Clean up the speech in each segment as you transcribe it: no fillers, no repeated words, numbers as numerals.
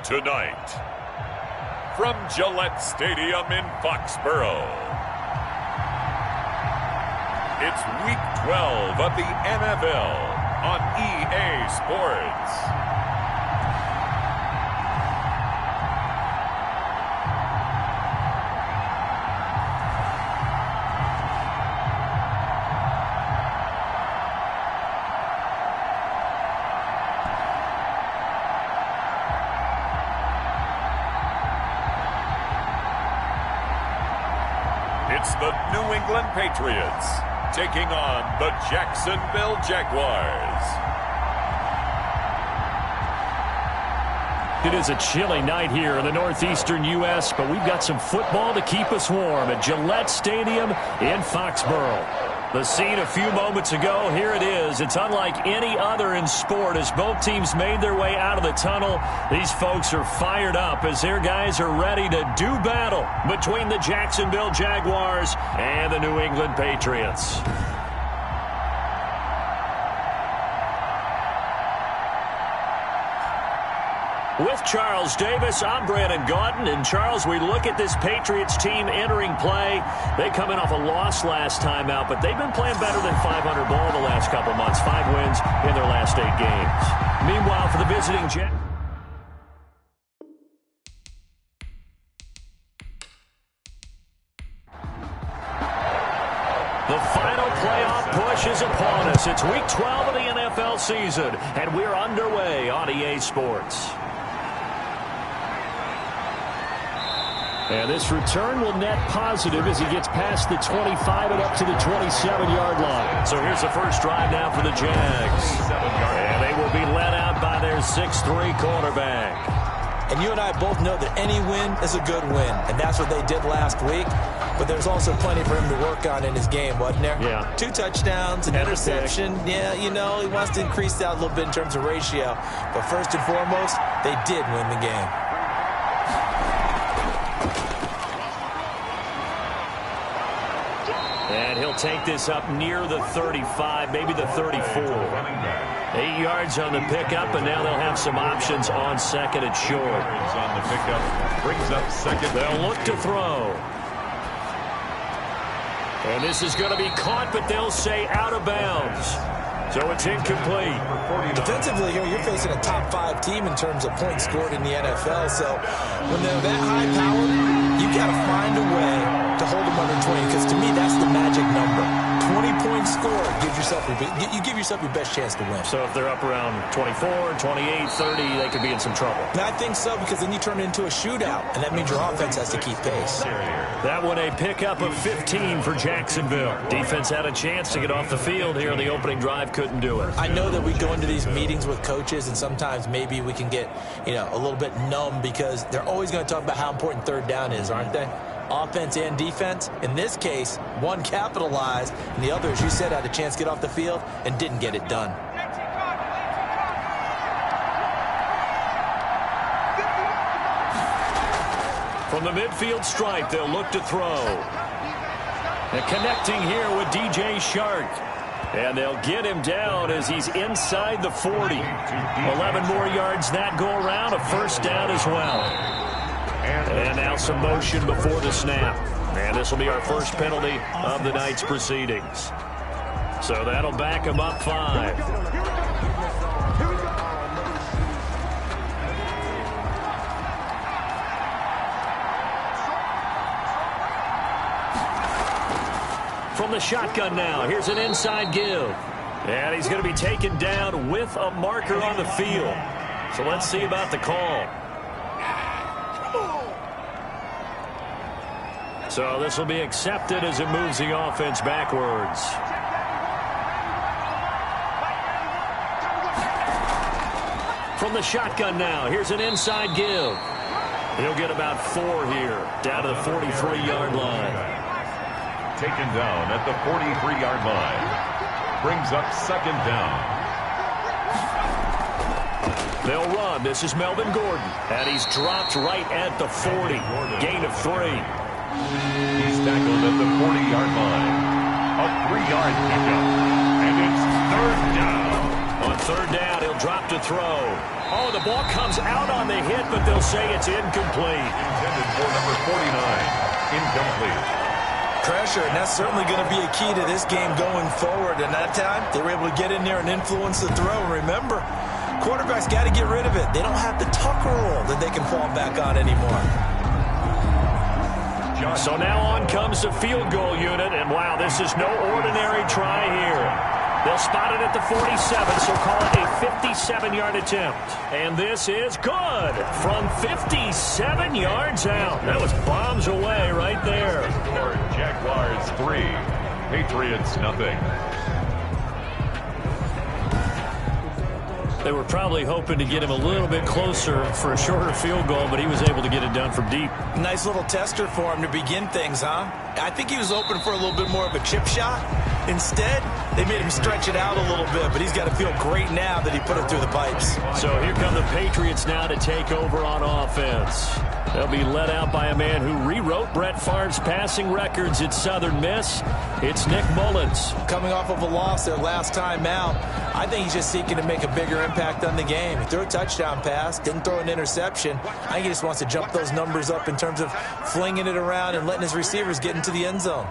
Tonight, from Gillette Stadium in Foxborough, it's Week 12 of the NFL on EA Sports. It's the New England Patriots taking on the Jacksonville Jaguars. It is a chilly night here in the northeastern U.S., but we've got some football to keep us warm at Gillette Stadium in Foxborough. The scene a few moments ago, here it is. It's unlike any other in sport as both teams made their way out of the tunnel. These folks are fired up as their guys are ready to do battle between the Jacksonville Jaguars and the New England Patriots. With Charles Davis, I'm Brandon Gaudin. And Charles, we look at this Patriots team entering play. They come in off a loss last time out, but they've been playing better than 500 ball the last couple months. 5 wins in their last 8 games. Meanwhile, for the visiting Jags, the final playoff push is upon us. It's Week 12 of the NFL season, and we're underway on EA Sports. And this return will net positive as he gets past the 25 and up to the 27-yard line. So here's the first drive now for the Jags. And they will be led out by their 6'3" quarterback. And you and I both know that any win is a good win. And that's what they did last week. But there's also plenty for him to work on in his game, wasn't there? Yeah. 2 touchdowns, an interception. Yeah, you know, he wants to increase that a little bit in terms of ratio. But first and foremost, they did win the game. And he'll take this up near the 35, maybe the 34. 8 yards on the pickup, and now they'll have some options on second and short. On the pickup, brings up second. They'll look to throw. And this is going to be caught, but they'll say out of bounds. So it's incomplete. Defensively here, you're facing a top 5 team in terms of points scored in the NFL. So when they're that high powered, you got to find a way to hold them under 20. Because to me, that's the magic number. 20 points scored gives yourself you give yourself your best chance to win. So if they're up around 24, 28, 30, they could be in some trouble. And I think so, because then you turn it into a shootout, and that means your offense has to keep pace. That one a pickup of 15 for Jacksonville. Defense had a chance to get off the field here in the opening drive, couldn't do it. I know that we go into these meetings with coaches, and sometimes maybe we can get, a little bit numb because they're always going to talk about how important third down is, aren't they? Offense and defense. In this case, one capitalized, and the other, as you said, had a chance to get off the field and didn't get it done. From the midfield stripe, they'll look to throw. And connecting here with DJ Shark. And they'll get him down as he's inside the 40. 11 more yards that go around, a first down as well. And now some motion before the snap. And this will be our first penalty of the night's proceedings. So that'll back him up 5. From the shotgun now, here's an inside give. And he's going to be taken down with a marker on the field. So let's see about the call. So this will be accepted as it moves the offense backwards. From the shotgun now, here's an inside give. He'll get about 4 here, down to the 43-yard line. Taken down at the 43-yard line. Brings up second down. They'll run. This is Melvin Gordon. And he's dropped right at the 40. Gain of 3. He's tackled at the 40-yard line. A 3-yard pickup. And it's third down. On third down, he'll drop to throw. Oh, the ball comes out on the hit, but they'll say it's incomplete. Intended for number 49, incomplete. Pressure, and that's certainly going to be a key to this game going forward. And that time, they were able to get in there and influence the throw. Remember, quarterbacks got to get rid of it. They don't have the tuck rule that they can fall back on anymore. So now on comes the field goal unit, and wow, this is no ordinary try here. They'll spot it at the 47, so call it a 57-yard attempt. And this is good from 57 yards out. That was bombs away right there. Jaguars 3, Patriots nothing. They were probably hoping to get him a little bit closer for a shorter field goal, but he was able to get it done from deep. Nice little tester for him to begin things, huh? I think he was open for a little bit more of a chip shot. Instead, they made him stretch it out a little bit, but he's got to feel great now that he put it through the pipes. So here come the Patriots now to take over on offense. They'll be led out by a man who rewrote Brett Favre's passing records at Southern Miss. It's Nick Mullins. Coming off of a loss their last time out, I think he's just seeking to make a bigger impact on the game. He threw a touchdown pass, didn't throw an interception. I think he just wants to jump those numbers up in terms of flinging it around and letting his receivers get into the end zone.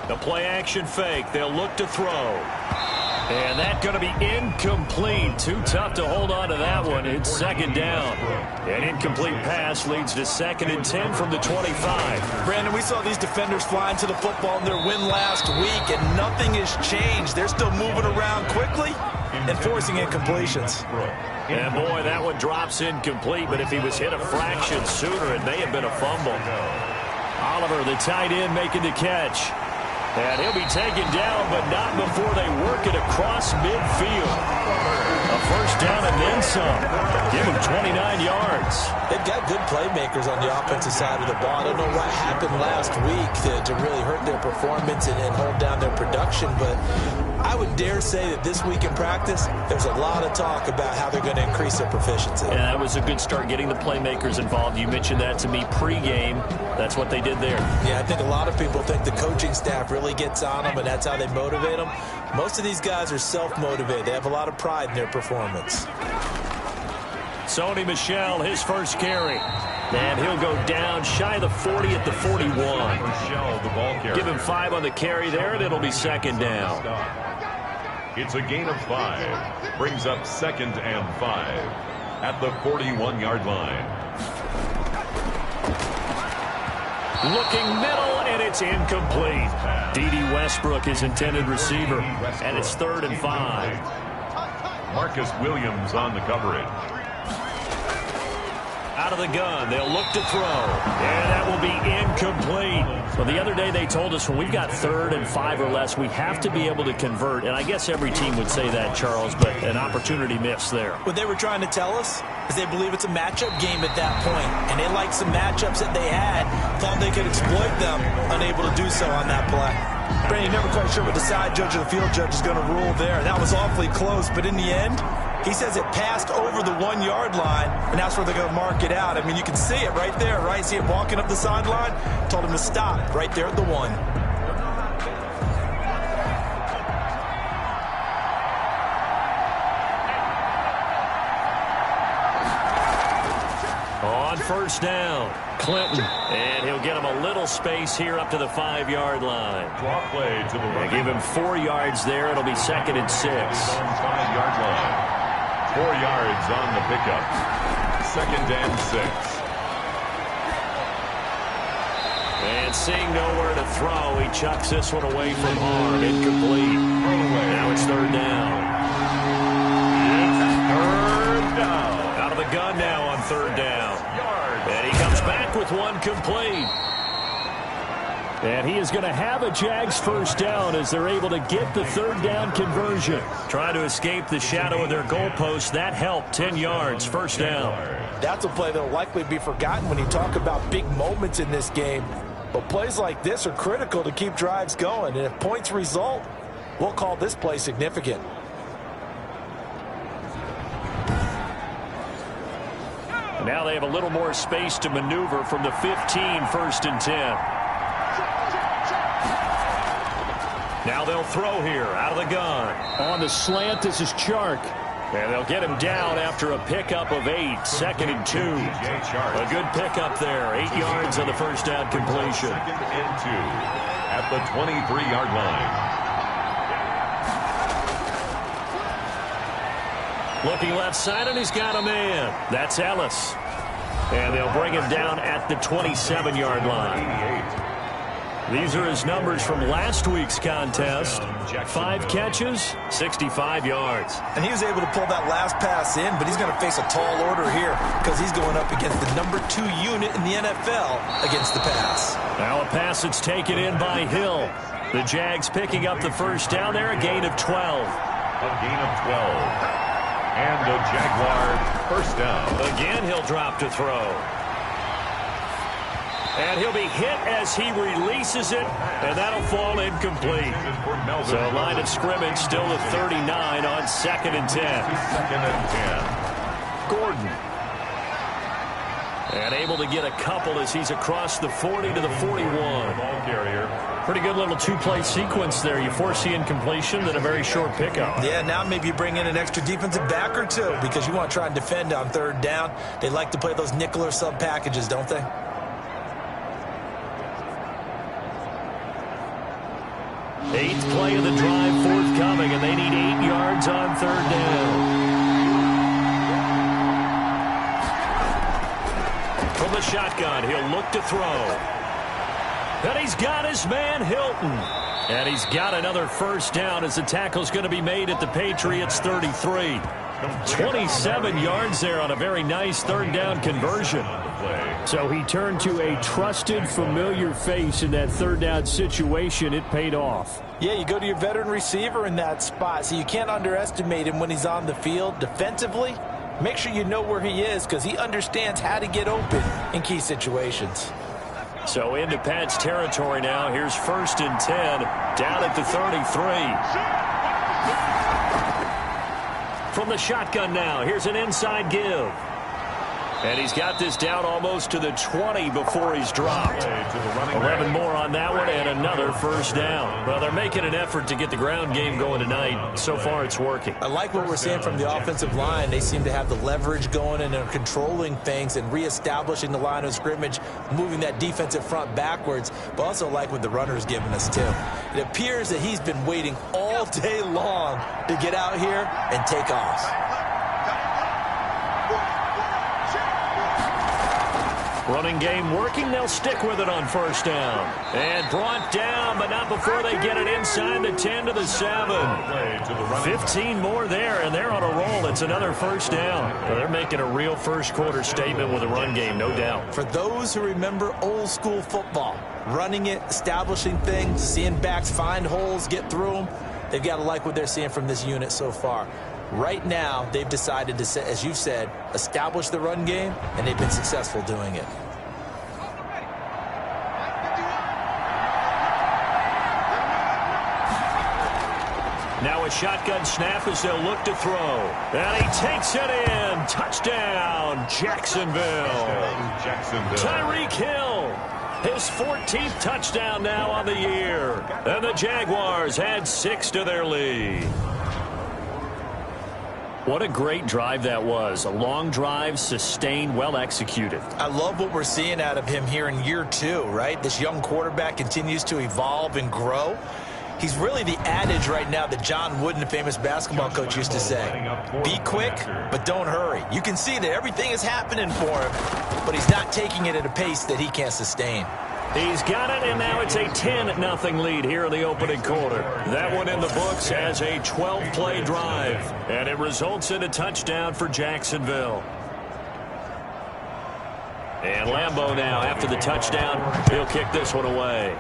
The play action fake. They'll look to throw. And that's going to be incomplete. Too tough to hold on to that one. It's second down. An incomplete pass leads to 2nd and 10 from the 25. Brandon, we saw these defenders flying to the football in their win last week, and nothing has changed. They're still moving around quickly and forcing incompletions. And boy, that one drops incomplete, but if he was hit a fraction sooner, it may have been a fumble. Oliver, the tight end, making the catch. And he'll be taken down, but not before they work it across midfield. A first down and then some. Give him 29 yards. They've got good playmakers on the offensive side of the ball. I don't know what happened last week to really hurt their performance and hold down their production, but I would dare say that this week in practice, there's a lot of talk about how they're going to increase their proficiency. Yeah, that was a good start, getting the playmakers involved. You mentioned that to me pregame. That's what they did there. Yeah, I think a lot of people think the coaching staff really gets on them, and that's how they motivate them. Most of these guys are self-motivated. They have a lot of pride in their performance. Sony Michel, his first carry. And he'll go down shy of the 40 at the 41. Michel, the ball carrier. Give him 5 on the carry there, and it'll be second down. It's a gain of 5. Brings up 2nd and 5 at the 41-yard line. Looking middle, and it's incomplete. D.D. Westbrook, his intended receiver, and it's 3rd and 5. Marcus Williams on the coverage. Out of the gun, they'll look to throw, and that will be incomplete. Well, the other day they told us when we've got 3rd and 5 or less, we have to be able to convert, and I guess every team would say that, Charles, but an opportunity missed there. What they were trying to tell us is they believe it's a matchup game at that point, and they liked some matchups that they had, thought they could exploit them, unable to do so on that play. Brandon, you're never quite sure what the side judge or the field judge is going to rule there. That was awfully close, but in the end, he says it passed over the 1-yard line, and that's where they're going to mark it out. I mean, you can see it right there, right? See it walking up the sideline? Told him to stop right there at the 1. On first down, Clinton, and he'll get him a little space here up to the 5-yard line. Draw play to the right. Give him 4 yards there. It'll be 2nd and 6. 5-yard line. 4 yards on the pickup. 2nd and 6. And seeing nowhere to throw, he chucks this one away from arm. Incomplete. Now it's 3rd down. It's 3rd down. Out of the gun now on 3rd down. And he comes back with one complete. And he is going to have a Jags first down as they're able to get the 3rd down conversion. Trying to escape the shadow of their goalpost. That helped. 10 yards, first down. That's a play that will likely be forgotten when you talk about big moments in this game. But plays like this are critical to keep drives going. And if points result, we'll call this play significant. Now they have a little more space to maneuver from the 15, 1st and 10. Now they'll throw here out of the gun. On the slant, this is Chark. And they'll get him down after a pickup of 8, 2nd and 2. A good pickup there, 8 yards on the first down completion. 2nd and 2 at the 23-yard line. Looking left side, and he's got a man. That's Ellis. And they'll bring him down at the 27-yard line. These are his numbers from last week's contest. 5 catches, 65 yards. And he was able to pull that last pass in, but he's going to face a tall order here because he's going up against the number 2 unit in the NFL against the pass. Now a pass that's taken in by Hill. The Jags picking up the first down there, a gain of 12. A gain of 12. And a Jaguar first down. Again, he'll drop to throw. And he'll be hit as he releases it, and that'll fall incomplete. So line of scrimmage still at 39 on 2nd and 10. 2nd and 10. Gordon. And able to get a couple as he's across the 40 to the 41. Ball carrier. Pretty good little 2-play sequence there. You force the incompletion, then a very short pickup. Yeah, now maybe you bring in an extra defensive back or 2 because you want to try and defend on 3rd down. They like to play those nickel or sub packages, don't they? Eighth play of the drive forthcoming, and they need 8 yards on 3rd down. From the shotgun, he'll look to throw. And he's got his man, Hilton. And he's got another first down as the tackle's going to be made at the Patriots 33. 27 yards there on a very nice 3rd down conversion. So he turned to a trusted, familiar face in that 3rd down situation. It paid off. Yeah, you go to your veteran receiver in that spot, so you can't underestimate him when he's on the field. Defensively, make sure you know where he is because he understands how to get open in key situations. So into Pat's territory now. Here's 1st and 10 down at the 33. From the shotgun now, here's an inside give. And he's got this down almost to the 20 before he's dropped. 11 more on that one and another first down. Well, they're making an effort to get the ground game going tonight. So far, it's working. I like what we're seeing from the offensive line. They seem to have the leverage going and are controlling things and reestablishing the line of scrimmage, moving that defensive front backwards, but also like what the runner's giving us, too. It appears that he's been waiting all day long to get out here and take off. Running game working. They'll stick with it on 1st down. And brought down, but not before they get it inside the 10 to the 7. 15 more there, and they're on a roll. It's another first down. Well, they're making a real first-quarter statement with a run game, no doubt. For those who remember old-school football, running it, establishing things, seeing backs find holes, get through them, they've got to like what they're seeing from this unit so far. Right now, they've decided to, as you said, establish the run game, and they've been successful doing it. Now a shotgun snap as they'll look to throw. And he takes it in. Touchdown, Jacksonville. Tyreek Hill. His 14th touchdown now on the year. And the Jaguars had 6 to their lead. What a great drive that was. A long drive, sustained, well executed. I love what we're seeing out of him here in year 2, right? This young quarterback continues to evolve and grow. He's really the adage right now that John Wooden, the famous basketball coach, used to say. Be quick, but don't hurry. You can see that everything is happening for him, but he's not taking it at a pace that he can't sustain. He's got it, and now it's a 10-0 lead here in the opening quarter. That one in the books as a 12-play drive, and it results in a touchdown for Jacksonville. And Lambeau now, after the touchdown, he'll kick this one away.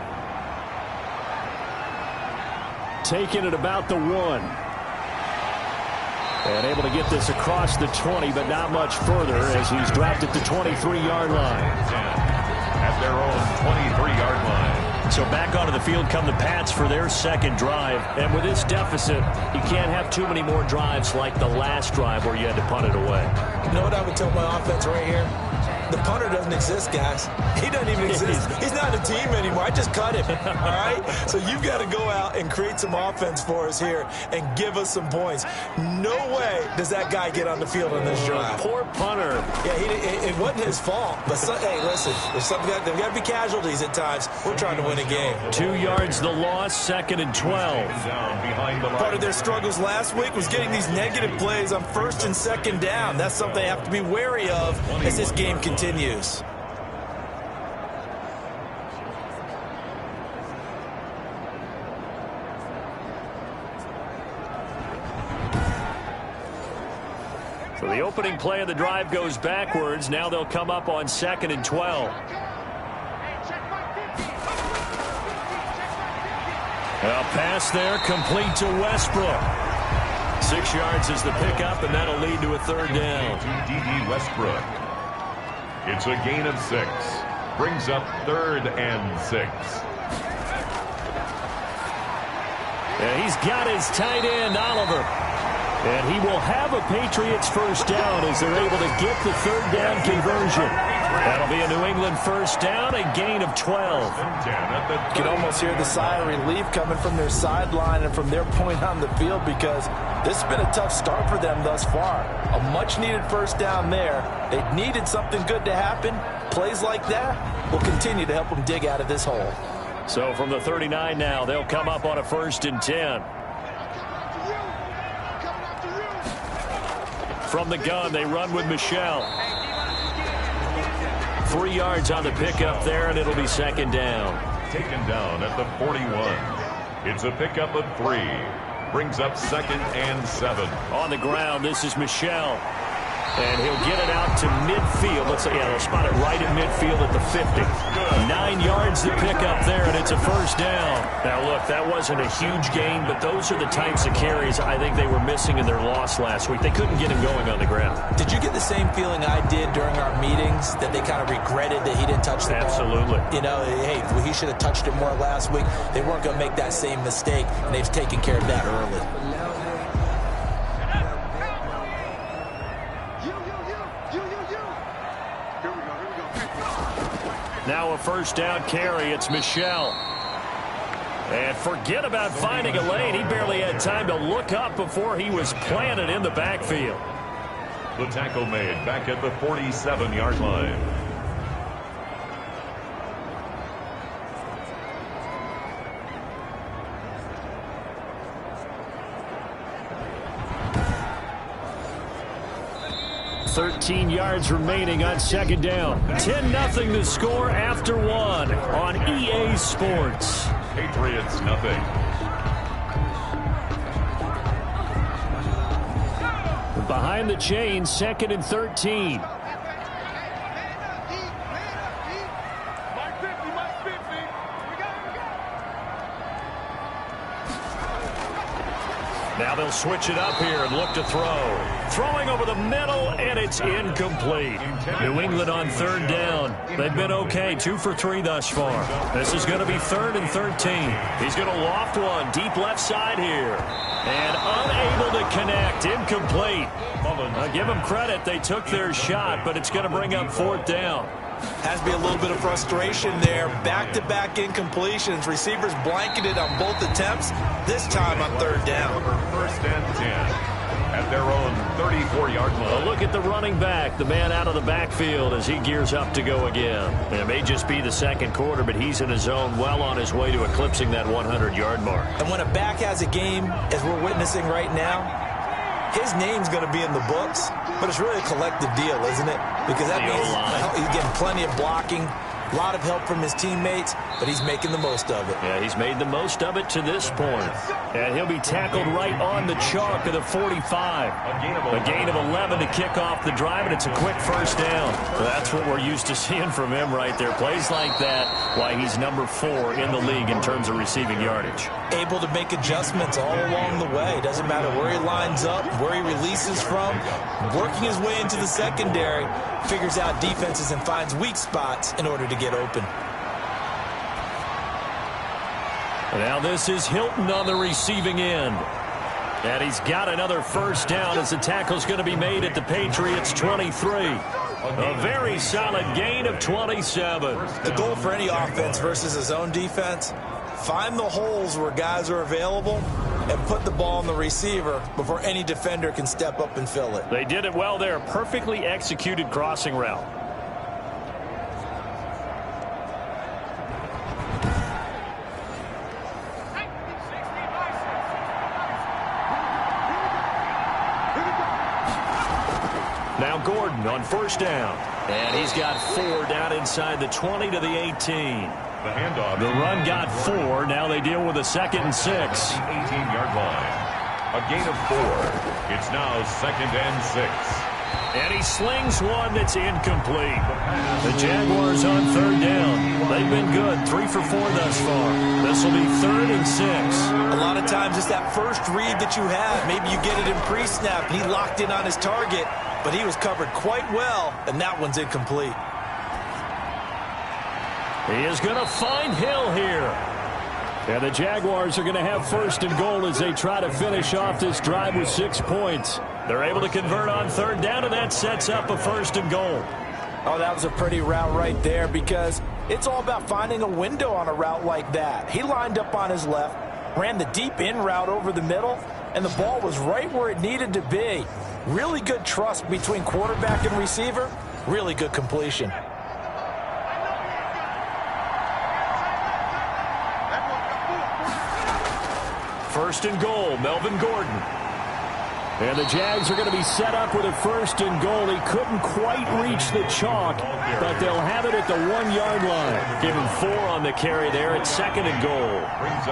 Taking it about the 1. And able to get this across the 20, but not much further as he's dropped at the 23-yard line. At their own 23-yard line. So back onto the field come the Pats for their second drive. And with this deficit, you can't have too many more drives like the last drive where you had to punt it away. You know what I would tell my offense right here? The punter doesn't exist, guys. He doesn't even exist. He's not a team anymore. I just cut him, all right? So you've got to go out and create some offense for us here and give us some points. No way does that guy get on the field on this drive. Poor punter. Yeah, it wasn't his fault. But, hey, listen, there's got to be casualties at times. We're trying to win a game. 2 yards the loss, 2nd and 12. Part of their struggles last week was getting these negative plays on 1st and 2nd down. That's something they have to be wary of as this game continues. So the opening play of the drive goes backwards. Now they'll come up on 2nd and 12. A pass there, complete to Westbrook. 6 yards is the pickup, and that'll lead to a 3rd down. D.D. Westbrook. It's a gain of 6. Brings up 3rd and 6. And he's got his tight end, Oliver. And he will have a Patriots 1st down as they're able to get the 3rd down conversion. That'll be a New England 1st down, a gain of 12. You can almost hear the sigh of relief coming from their sideline and from their point on the field because this has been a tough start for them thus far. A much-needed 1st down there. They needed something good to happen. Plays like that will continue to help them dig out of this hole. So from the 39 now, they'll come up on a 1st and 10. From the gun, they run with Michelle. 3 yards on the pickup there, and it'll be 2nd down. Taken down at the 41. It's a pickup of 3. Brings up 2nd and 7. On the ground, this is Michelle. And he'll get it out to midfield. Let's say, yeah, they'll spot it right in midfield at the 50. 9 yards to pick up there, and it's a 1st down. Now, look, that wasn't a huge gain, but those are the types of carries I think they were missing in their loss last week. They couldn't get him going on the ground. Did you get the same feeling I did during our meetings, that they kind of regretted that he didn't touch the ball? Absolutely. You know, hey, he should have touched it more last week. They weren't going to make that same mistake, and they've taken care of that early. Now a 1st down carry. It's Michelle. And forget about finding a lane. He barely had time to look up before he was planted in the backfield. The tackle made back at the 47-yard line. .13 yards remaining on 2nd down. 10-0 the score after 1 on EA Sports. Patriots nothing. Behind the chains, 2nd and 13. Now they'll switch it up here and look to throw. Throwing over the middle, and it's incomplete. New England on 3rd down. They've been okay, 2 for 3 thus far. This is going to be 3rd and 13. He's going to loft one deep left side here. And unable to connect, incomplete. I'll give them credit, they took their shot, but it's going to bring up 4th down. Has to be a little bit of frustration there. Back-to-back incompletions. Receivers blanketed on both attempts, this time on 3rd down. 1st and 10 at their own 34-yard line. Well, look at the running back, the man out of the backfield as he gears up to go again. It may just be the 2nd quarter, but he's in his zone, well on his way to eclipsing that 100-yard mark. And when a back has a game, as we're witnessing right now, his name's going to be in the books, but it's really a collective deal, isn't it? Because that means he's getting plenty of blocking, a lot of help from his teammates, but he's making the most of it. Yeah, he's made the most of it to this point. And he'll be tackled right on the chalk of the 45. A gain of 11 to kick off the drive, and it's a quick 1st down. That's what we're used to seeing from him right there. Plays like that, why he's number 4 in the league in terms of receiving yardage. Able to make adjustments all along the way. Doesn't matter where he lines up, where he releases from. Working his way into the secondary, figures out defenses and finds weak spots in order to get open. Now this is Hilton on the receiving end. And he's got another 1st down as the tackle's going to be made at the Patriots 23. A very solid gain of 27. The goal for any offense versus a zone defense, find the holes where guys are available and put the ball on the receiver before any defender can step up and fill it. They did it well there. Perfectly executed crossing route. Now Gordon on first down. And he's got 4 down inside the 20 to the 18. The handoff. The run got 4. Now they deal with a 2nd and 6. 18-yard line. A gain of 4. It's now 2nd and 6. And he slings one that's incomplete. The Jaguars on 3rd down. They've been good. 3 for 4 thus far. This will be 3rd and 6. A lot of times it's that first read that you have. Maybe you get it in pre-snap. He locked in on his target, but he was covered quite well, and that one's incomplete. He is going to find Hill here. And the Jaguars are going to have 1st and goal as they try to finish off this drive with 6 points. They're able to convert on 3rd down, and that sets up a 1st and goal. Oh, that was a pretty route right there because it's all about finding a window on a route like that. He lined up on his left, ran the deep in route over the middle, and the ball was right where it needed to be. Really good trust between quarterback and receiver. Really good completion. First and goal, Melvin Gordon. And the Jags are going to be set up with a 1st and goal. He couldn't quite reach the chalk, but they'll have it at the 1-yard line. Give him 4 on the carry there at 2nd and goal.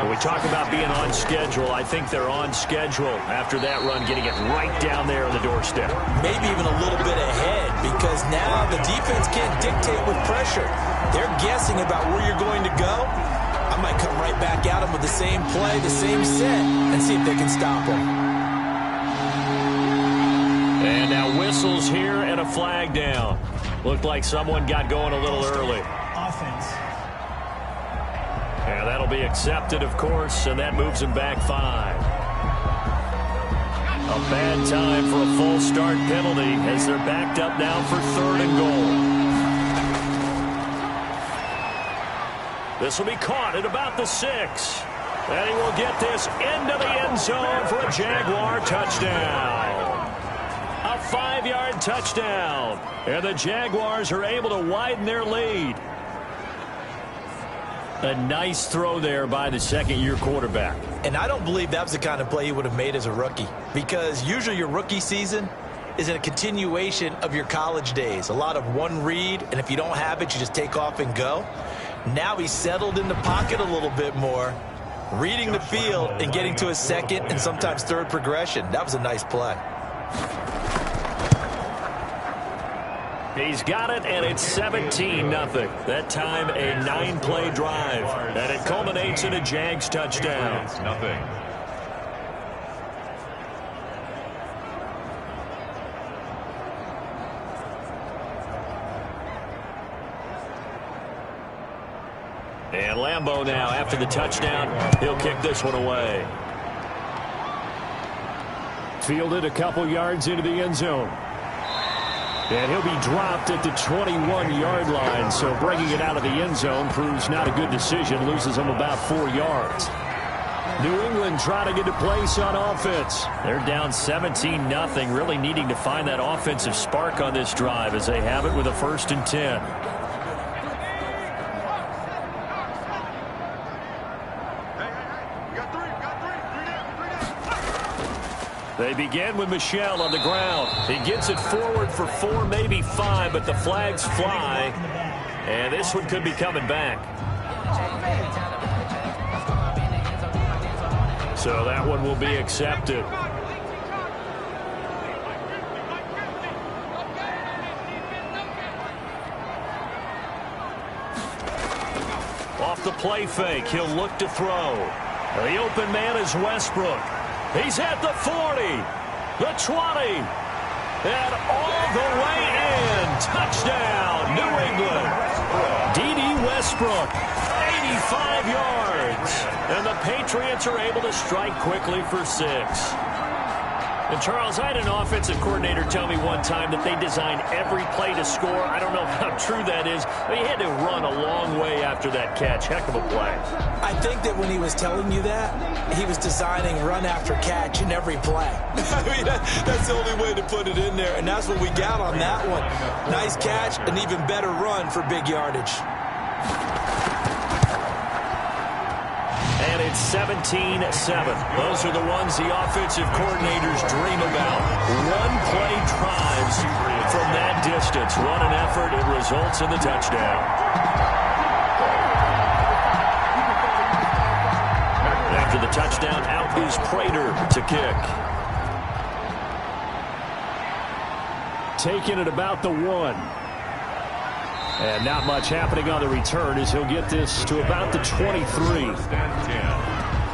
When we talk about being on schedule, I think they're on schedule after that run, getting it right down there on the doorstep. Maybe even a little bit ahead because now the defense can't dictate with pressure. They're guessing about where you're going to go. I might come right back at them with the same play, the same set, and see if they can stop them. And now whistles here and a flag down. Looked like someone got going a little early. Offense. And that'll be accepted, of course, and that moves him back 5. A bad time for a full start penalty as they're backed up now for 3rd and goal. This will be caught at about the 6. And he will get this into the end zone for a Jaguar touchdown. A 5-yard touchdown. And the Jaguars are able to widen their lead. A nice throw there by the 2nd-year quarterback. And I don't believe that was the kind of play he would have made as a rookie. Because usually your rookie season is a continuation of your college days. A lot of one read, and if you don't have it, you just take off and go. Now he's settled in the pocket a little bit more, reading the field and getting to his 2nd and sometimes 3rd progression. That was a nice play. He's got it, and it's 17-0. That time, a 9-play drive. And it culminates in a Jags touchdown. It's nothing. And Lambeau now, after the touchdown, he'll kick this one away. Fielded a couple yards into the end zone. And he'll be dropped at the 21-yard line, so bringing it out of the end zone proves not a good decision, loses him about 4 yards. New England trying to get a place on offense. They're down 17-0, really needing to find that offensive spark on this drive as they have it with a 1st and 10. They begin with Michel on the ground. He gets it forward for 4, maybe 5, but the flags fly. And this one could be coming back. So that one will be accepted. Off the play fake, he'll look to throw. The open man is Westbrook. He's at the 40, the 20, and all the way in. Touchdown, New England. D.D. Westbrook, 85 yards. And the Patriots are able to strike quickly for 6. And Charles, I had an offensive coordinator tell me one time that they designed every play to score. I don't know how true that is, but he had to run a long way after that catch. Heck of a play. I think that when he was telling you that, he was designing run after catch in every play. I mean, that's the only way to put it in there, and that's what we got on that one. Nice catch, an even better run for big yardage. And it's 17-7. Those are the ones the offensive coordinators dream about. One-play drives from that distance. Run an effort, it results in the touchdown. After the touchdown, out is Prater to kick. Taking it about the 1. And not much happening on the return as he'll get this to about the 23.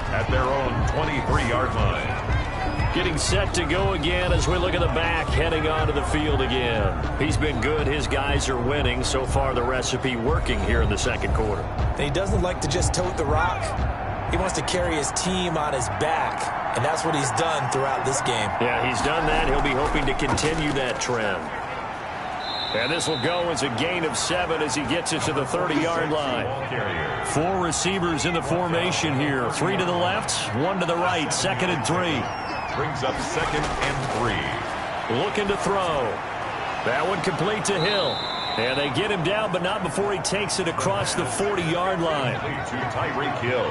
At their own 23-yard line. Getting set to go again as we look at the back, heading onto the field again. He's been good. His guys are winning. So far, the recipe working here in the second quarter. And he doesn't like to just tote the rock. He wants to carry his team on his back, and that's what he's done throughout this game. Yeah, he's done that. He'll be hoping to continue that trend. And this will go as a gain of 7 as he gets it to the 30-yard line. 4 receivers in the formation here. 3 to the left, 1 to the right. 2nd and 3. Brings up 2nd and 3. Looking to throw. That one complete to Hill. And they get him down, but not before he takes it across the 40-yard line. To Tyreek Hill.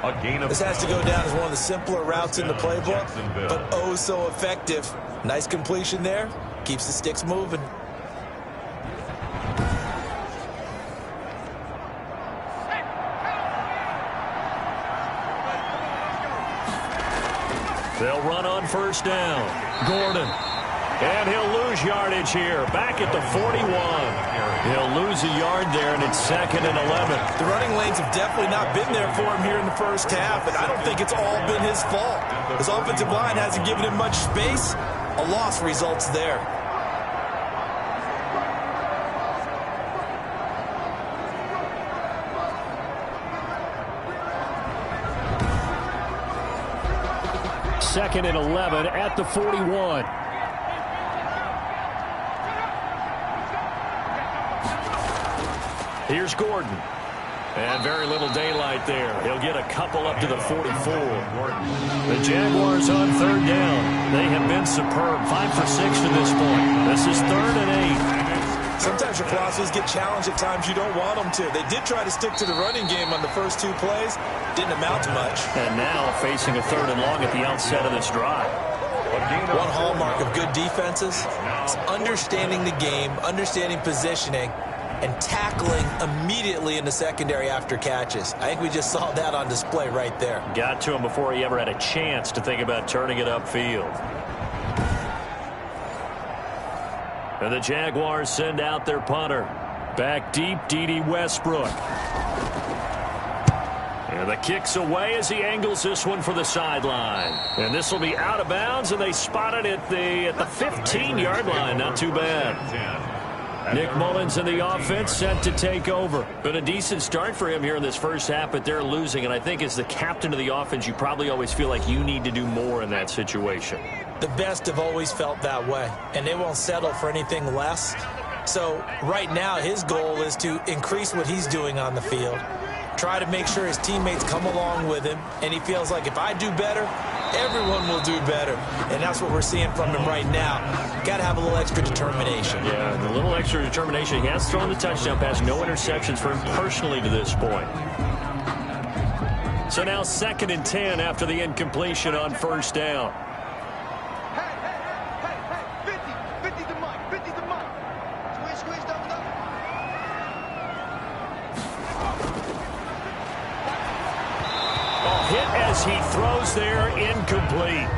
A gain of this has to go down as one of the simpler routes in the playbook, but oh so effective. Nice completion there. Keeps the sticks moving. They'll run on first down. Gordon. And he'll lose yardage here. Back at the 41. He'll lose a yard there, and it's 2nd and 11. The running lanes have definitely not been there for him here in the first half, and I don't think it's all been his fault. His offensive line hasn't given him much space. A loss results there. Second and 11 at the 41. Here's Gordon. And very little daylight there. He'll get a couple up to the 44. The Jaguars on 3rd down. They have been superb. 5 for 6 to this point. This is 3rd and 8. Sometimes your philosophies get challenged at times you don't want them to. They did try to stick to the running game on the first 2 plays. Didn't amount to much. And now facing a 3rd and long at the outset of this drive. One hallmark of good defenses is understanding the game, understanding positioning, and tackling immediately in the secondary after catches. I think we just saw that on display right there. Got to him before he ever had a chance to think about turning it upfield. And the Jaguars send out their punter. Back deep, D.D. Westbrook. And the kick's away as he angles this one for the sideline. And this will be out of bounds, and they spot it at the 15-yard line. Not too bad. Nick Mullins in the offense set to take over. Been a decent start for him here in this first half, but they're losing. And I think as the captain of the offense, you probably always feel like you need to do more in that situation. The best have always felt that way, and they won't settle for anything less. So right now his goal is to increase what he's doing on the field, try to make sure his teammates come along with him, and he feels like if I do better, everyone will do better. And that's what we're seeing from him right now. Got to have a little extra determination. Yeah, a little extra determination. He has thrown the touchdown pass. No interceptions for him personally to this point. So now 2nd and 10 after the incompletion on first down. Hit as he throws there, incomplete.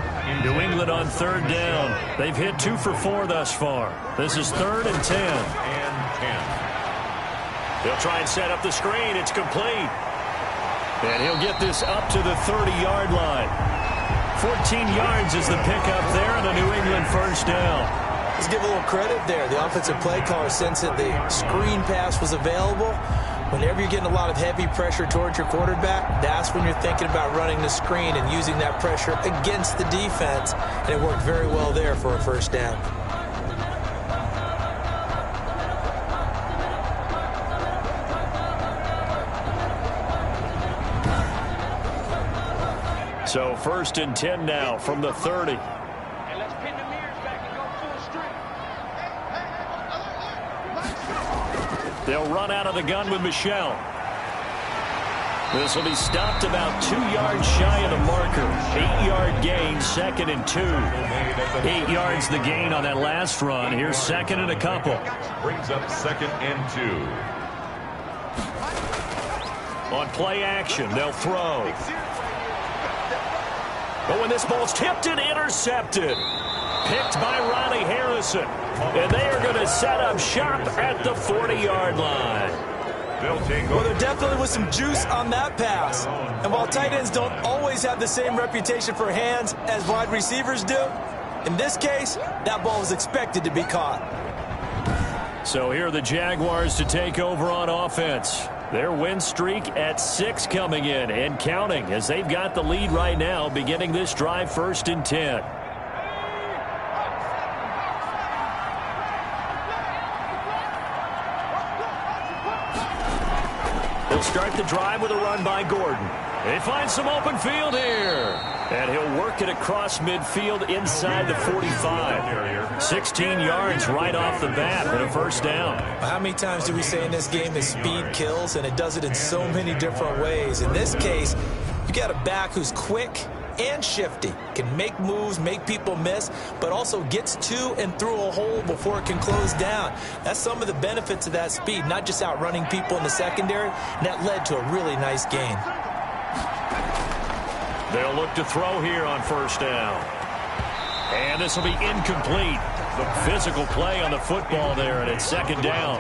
New England on 3rd down. They've hit 2 for 4 thus far. This is 3rd and 10. They'll try and set up the screen. It's complete. And he'll get this up to the 30-yard line. 14 yards is the pickup there on a New England first down. Let's give a little credit there. The offensive play caller sensed that the screen pass was available. Whenever you're getting a lot of heavy pressure towards your quarterback, that's when you're thinking about running the screen and using that pressure against the defense. And it worked very well there for a first down. So 1st and 10 now from the 30. And let's pin the mirrors back and go full strength. They'll run out of the gun with Michelle. This will be stopped about 2 yards shy of the marker. 8-yard gain, 2nd and 2. 8 yards the gain on that last run. Here's 2nd and a couple. Brings up 2nd and 2. On play action, they'll throw. But when this ball's tipped and intercepted, picked by Ronnie Harrison. And they are going to set up shop at the 40-yard line. Well, there definitely was some juice on that pass. And while tight ends don't always have the same reputation for hands as wide receivers do, in this case, that ball was expected to be caught. So here are the Jaguars to take over on offense. Their win streak at 6 coming in and counting as they've got the lead right now beginning this drive 1st and 10. They'll start the drive with a run by Gordon. They find some open field here. And he'll work it across midfield inside the 45. 16 yards right off the bat and a first down. How many times do we say in this game that speed kills, and it does it in so many different ways? In this case, you got a back who's quick and shifty, can make moves, make people miss, but also gets to and through a hole before it can close down. That's some of the benefits of that speed, not just outrunning people in the secondary, and that led to a really nice gain. They'll look to throw here on first down. And this will be incomplete. The physical play on the football there, and it's 2nd down.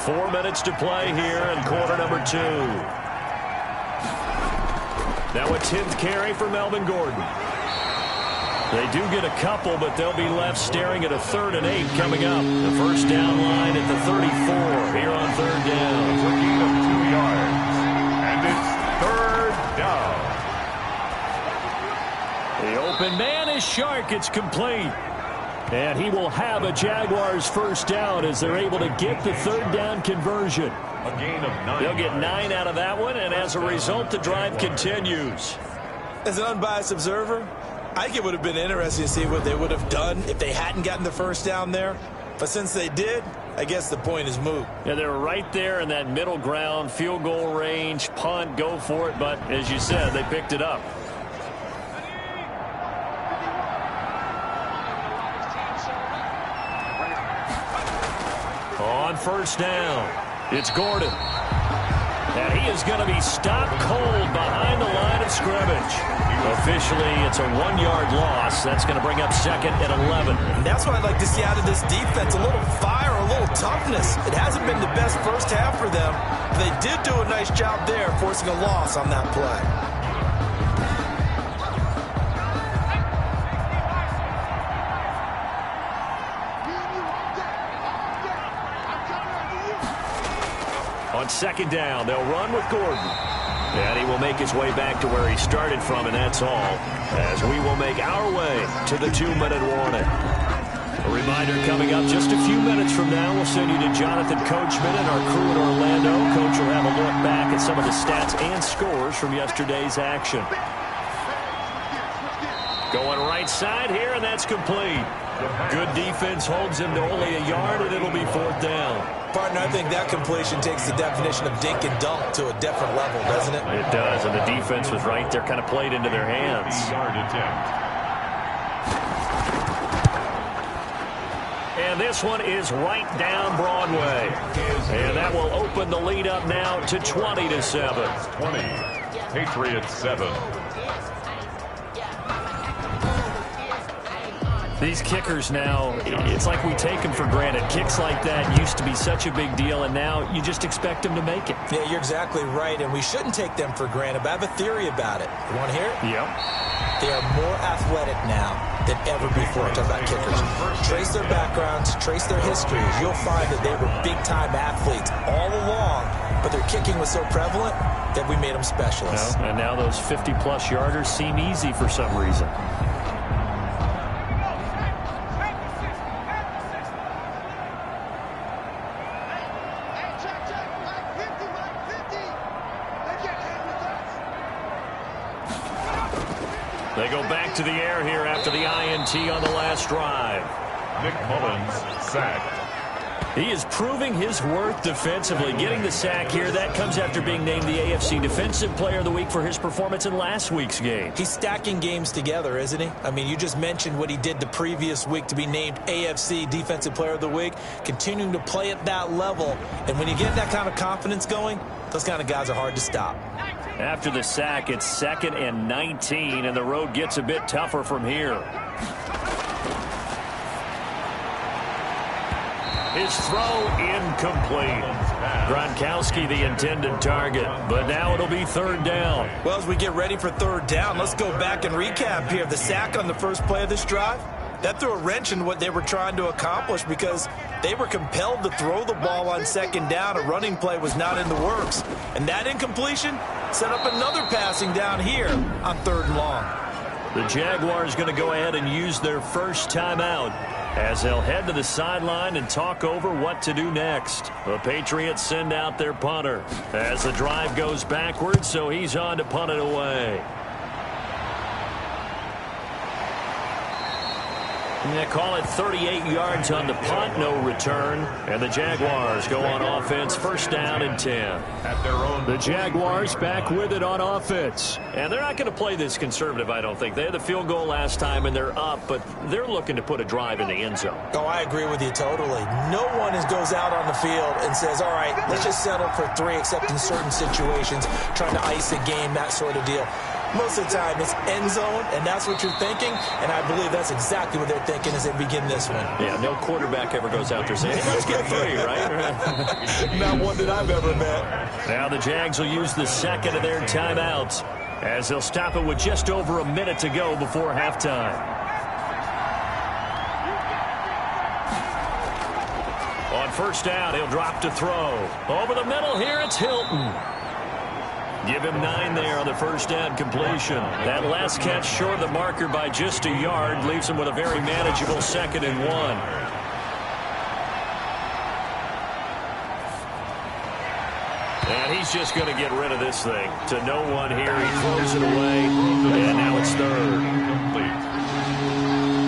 4 minutes to play here in quarter number 2. Now a 10th carry for Melvin Gordon. They do get a couple, but they'll be left staring at a 3rd and 8 coming up. The first down line at the 34 here on 3rd down. It's a gain of 2 yards. And it's 3rd down. The open man is Shark. It's complete. And he will have a Jaguars first down as they're able to get the 3rd down conversion. A gain of 9. They'll get 9 out of that one, and as a result, the drive continues. As an unbiased observer, I think it would have been interesting to see what they would have done if they hadn't gotten the first down there. But since they did, I guess the point is moot. Yeah, they were right there in that middle ground, field goal range, punt, go for it. But as you said, they picked it up. On first down, it's Gordon. And he is going to be stopped cold behind the line of scrimmage. Officially, it's a 1-yard loss. That's going to bring up 2nd and 11. And that's what I'd like to see out of this defense, a little fire, a little toughness. It hasn't been the best first half for them. They did do a nice job there, forcing a loss on that play. On 2nd down, they'll run with Gordon. And he will make his way back to where he started from, and that's all. As we will make our way to the 2-minute warning. A reminder coming up just a few minutes from now, we'll send you to Jonathan Coachman and our crew in Orlando. Coach will have a look back at some of the stats and scores from yesterday's action. Going right side here, and that's complete. Good defense holds him to only a yard, and it'll be 4th down. Partner, I think that completion takes the definition of dink and dunk to a different level, doesn't it? It does, and the defense was right there, kind of played into their hands. 3-yard attempt. And this one is right down Broadway. And that will open the lead up now to 20-7. 20. Patriots 7. These kickers now, it's like we take them for granted. Kicks like that used to be such a big deal, and now you just expect them to make it. Yeah, you're exactly right, and we shouldn't take them for granted, but I have a theory about it. You want to hear it? Yep. They are more athletic now. than ever before. I'm talking about kickers. Trace their backgrounds, trace their histories. You'll find that they were big-time athletes all along, but their kicking was so prevalent that we made them specialists. And now those 50-plus yarders seem easy for some reason. They go back to the air here after the INT on the last drive. Nick Mullins sacked. He is proving his worth defensively. Getting the sack here, that comes after being named the AFC Defensive Player of the Week for his performance in last week's game. He's stacking games together, isn't he? I mean, you just mentioned what he did the previous week to be named AFC Defensive Player of the Week, continuing to play at that level. And when you get that kind of confidence going, those kind of guys are hard to stop. After the sack, it's 2nd and 19, and the road gets a bit tougher from here. His throw incomplete. Gronkowski the intended target, but now it'll be 3rd down. Well, as we get ready for 3rd down, let's go back and recap here. The sack on the first play of this drive, that threw a wrench in what they were trying to accomplish because they were compelled to throw the ball on 2nd down. A running play was not in the works. And that incompletion set up another passing down here on 3rd and long. The Jaguars going to go ahead and use their first timeout as they'll head to the sideline and talk over what to do next. The Patriots send out their punter as the drive goes backwards, so he's on to punt it away. And they call it 38 yards on the punt, no return. And the Jaguars go on offense, 1st down and 10. At their own. The Jaguars back with it on offense. And they're not going to play this conservative, I don't think. They had the field goal last time, and they're up, but they're looking to put a drive in the end zone. Oh, I agree with you totally. No one goes out on the field and says, all right, let's just settle for 3, except in certain situations, trying to ice a game, that sort of deal. Most of the time, it's end zone, and that's what you're thinking, and I believe that's exactly what they're thinking as they begin this one. Yeah, no quarterback ever goes out there saying, hey, let's get 3, right? Not one that I've ever met. Now the Jags will use the 2nd of their timeouts as they'll stop it with just over a minute to go before halftime. On 1st down, he'll drop to throw. Over the middle here, it's Hilton. Give him 9 there on the 1st down completion. That last catch short of the marker by just a yard leaves him with a very manageable 2nd and 1. And he's just going to get rid of this thing. To no one here. He throws it away. And now it's 3rd.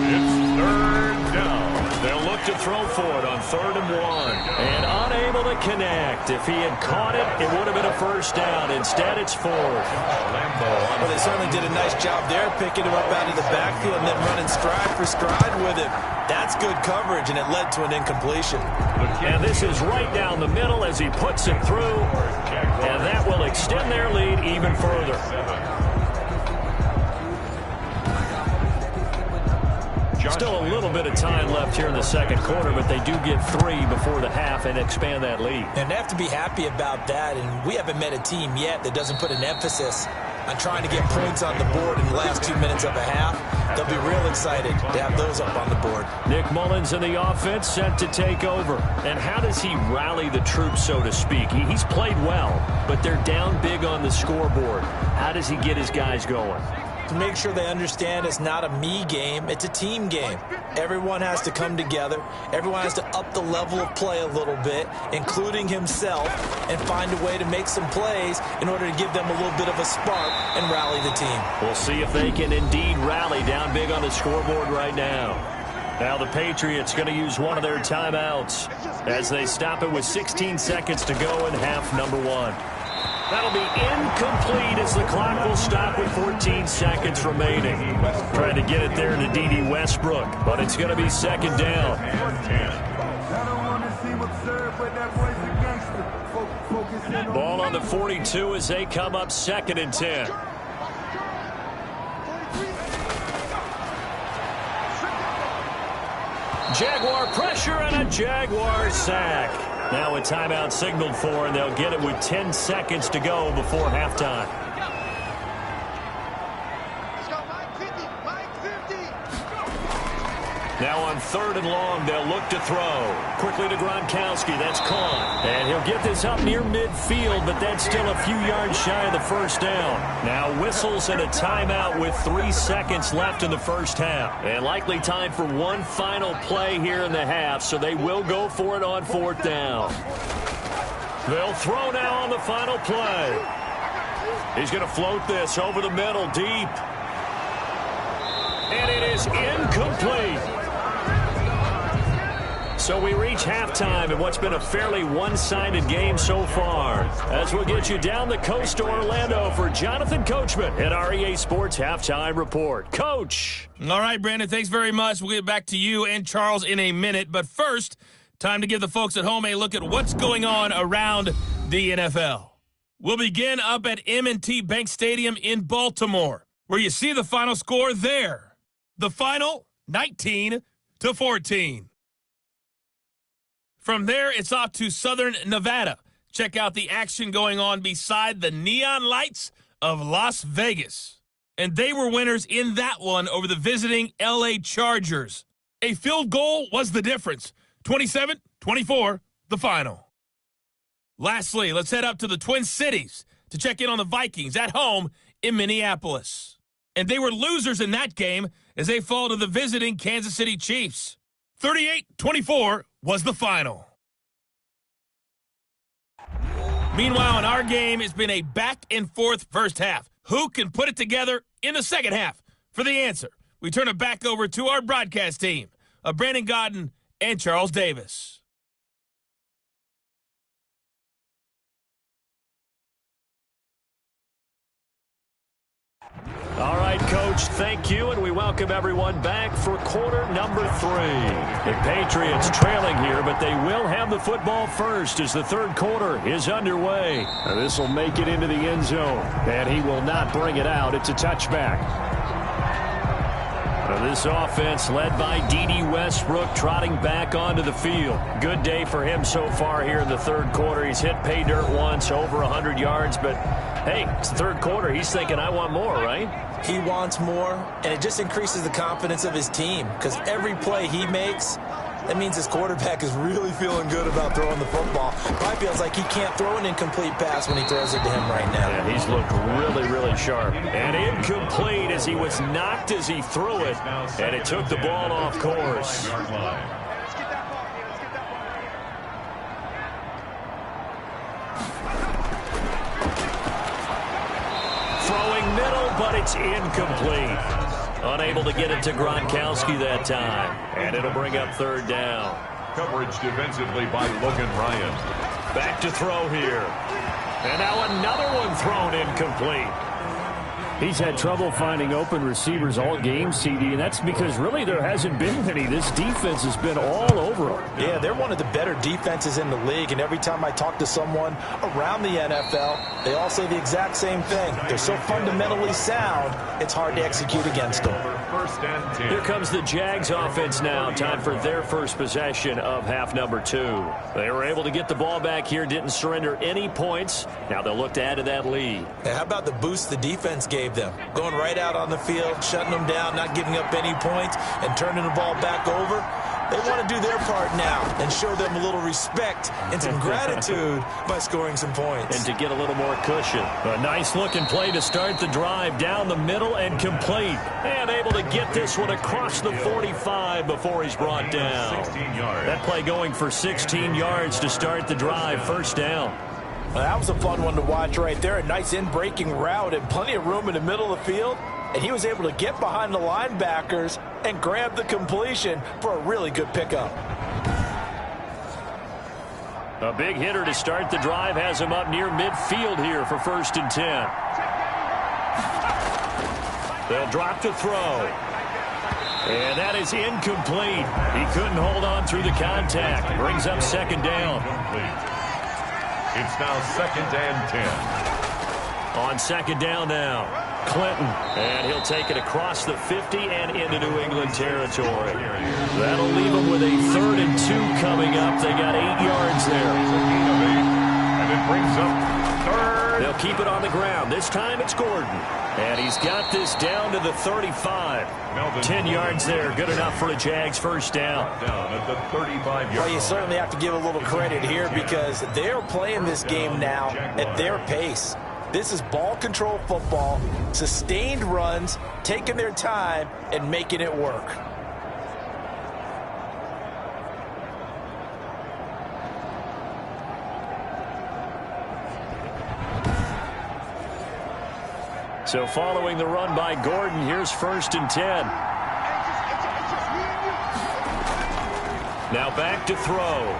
It's 3rd down. They'll look to throw for it on 3rd and 1. And unable to connect. If he had caught it, it would have been a 1st down. Instead, it's 4th. Well, they certainly did a nice job there, picking him up out of the backfield and then running stride for stride with him. That's good coverage, and it led to an incompletion. And this is right down the middle as he puts it through. And that will extend their lead even further. Still a little bit of time left here in the 2nd quarter, but they do get 3 before the half and expand that lead. And they have to be happy about that, and we haven't met a team yet that doesn't put an emphasis on trying to get points on the board in the last 2 minutes of a half. They'll be real excited to have those up on the board. Nick Mullins in the offense set to take over. And how does he rally the troops, so to speak? He's played well, but they're down big on the scoreboard. How does he get his guys going? To make sure they understand it's not a me game, it's a team game. Everyone has to come together. Everyone has to up the level of play a little bit, including himself, and find a way to make some plays in order to give them a little bit of a spark and rally the team. We'll see if they can indeed rally down big on the scoreboard right now. Now the Patriots going to use one of their timeouts as they stop it with 16 seconds to go in half number 1. That'll be incomplete as the clock will stop with 14 seconds remaining. Trying to get it there to D.D. Westbrook, but it's going to be 2nd down. Ball on the 42 as they come up 2nd and 10. Jaguar pressure and a Jaguar sack. Now a timeout signaled for, and they'll get it with 10 seconds to go before halftime. Now on 3rd and long, they'll look to throw. Quickly to Gronkowski. That's caught. And he'll get this up near midfield, but that's still a few yards shy of the first down. Now whistles and a timeout with 3 seconds left in the first half. And likely time for one final play here in the half, so they will go for it on 4th down. They'll throw now on the final play. He's going to float this over the middle deep. And it is incomplete. So we reach halftime in what's been a fairly one-sided game so far. As we'll get you down the coast to Orlando for Jonathan Coachman at our EA Sports Halftime Report. Coach. All right, Brandon, thanks very much. We'll get back to you and Charles in a minute. But first, time to give the folks at home a look at what's going on around the NFL. We'll begin up at M&T Bank Stadium in Baltimore, where you see the final score there. The final, 19-14. From there, it's off to Southern Nevada. Check out the action going on beside the neon lights of Las Vegas. And they were winners in that one over the visiting LA Chargers. A field goal was the difference. 27-24, the final. Lastly, let's head up to the Twin Cities to check in on the Vikings at home in Minneapolis. And they were losers in that game as they fall to the visiting Kansas City Chiefs. 38-24 was the final. Meanwhile, in our game, it's been a back-and-forth first half. Who can put it together in the second half? For the answer, we turn it back over to our broadcast team of Brandon Godden and Charles Davis. All right, Coach, thank you, and we welcome everyone back for quarter number 3. The Patriots trailing here, but they will have the football first as the third quarter is underway. This will make it into the end zone, and he will not bring it out. It's a touchback. This offense led by D.D. Westbrook trotting back onto the field. Good day for him so far here in the third quarter. He's hit pay dirt once, over 100 yards, but hey, it's the third quarter. He's thinking, I want more, right? He wants more, and it just increases the confidence of his team because every play he makes, that means his quarterback is really feeling good about throwing the football. Probably feels like he can't throw an incomplete pass when he throws it to him right now. Yeah, he's looked really, really sharp. And incomplete as he was knocked as he threw it, and it took the ball off course. Throwing middle, but it's incomplete. Unable to get it to Gronkowski that time. And it'll bring up third down. Coverage defensively by Logan Ryan. Back to throw here. And now another one thrown incomplete. He's had trouble finding open receivers all game, CD, and that's because really there hasn't been any. This defense has been all over him. Yeah, they're one of the better defenses in the league, and every time I talk to someone around the NFL, they all say the exact same thing. They're so fundamentally sound, it's hard to execute against them. First and 10. Here comes the Jags offense now. Time for their first possession of half number 2. They were able to get the ball back here, didn't surrender any points. Now they'll look to add to that lead. Now, how about the boost the defense gave them? Going right out on the field, shutting them down, not giving up any points, and turning the ball back over. They want to do their part now and show them a little respect and some gratitude by scoring some points. And to get a little more cushion. A nice-looking play to start the drive down the middle and complete. And able to get this one across the 45 before he's brought down. 16 yards. That play going for 16 yards to start the drive. First down. Well, that was a fun one to watch right there. A nice in-breaking route and plenty of room in the middle of the field. And he was able to get behind the linebackers and grab the completion for a really good pickup. A big hitter to start the drive has him up near midfield here for 1st and 10. They'll drop to throw. And that is incomplete. He couldn't hold on through the contact. Brings up second down. It's now 2nd and 10. On second down now, Clinton. And he'll take it across the 50 and into New England territory. That'll leave them with a 3rd and 2 coming up. They got 8 yards there. And it brings up 3rd They'll keep it on the ground. This time it's Gordon. And he's got this down to the 35. 10 yards there. Good enough for a Jags first down. Down at the 35-yard Well, you line. certainly have to give a little credit here because they're playing this game now at their pace. This is ball control football, sustained runs, taking their time, and making it work. So following the run by Gordon, here's 1st and 10. Now back to throw.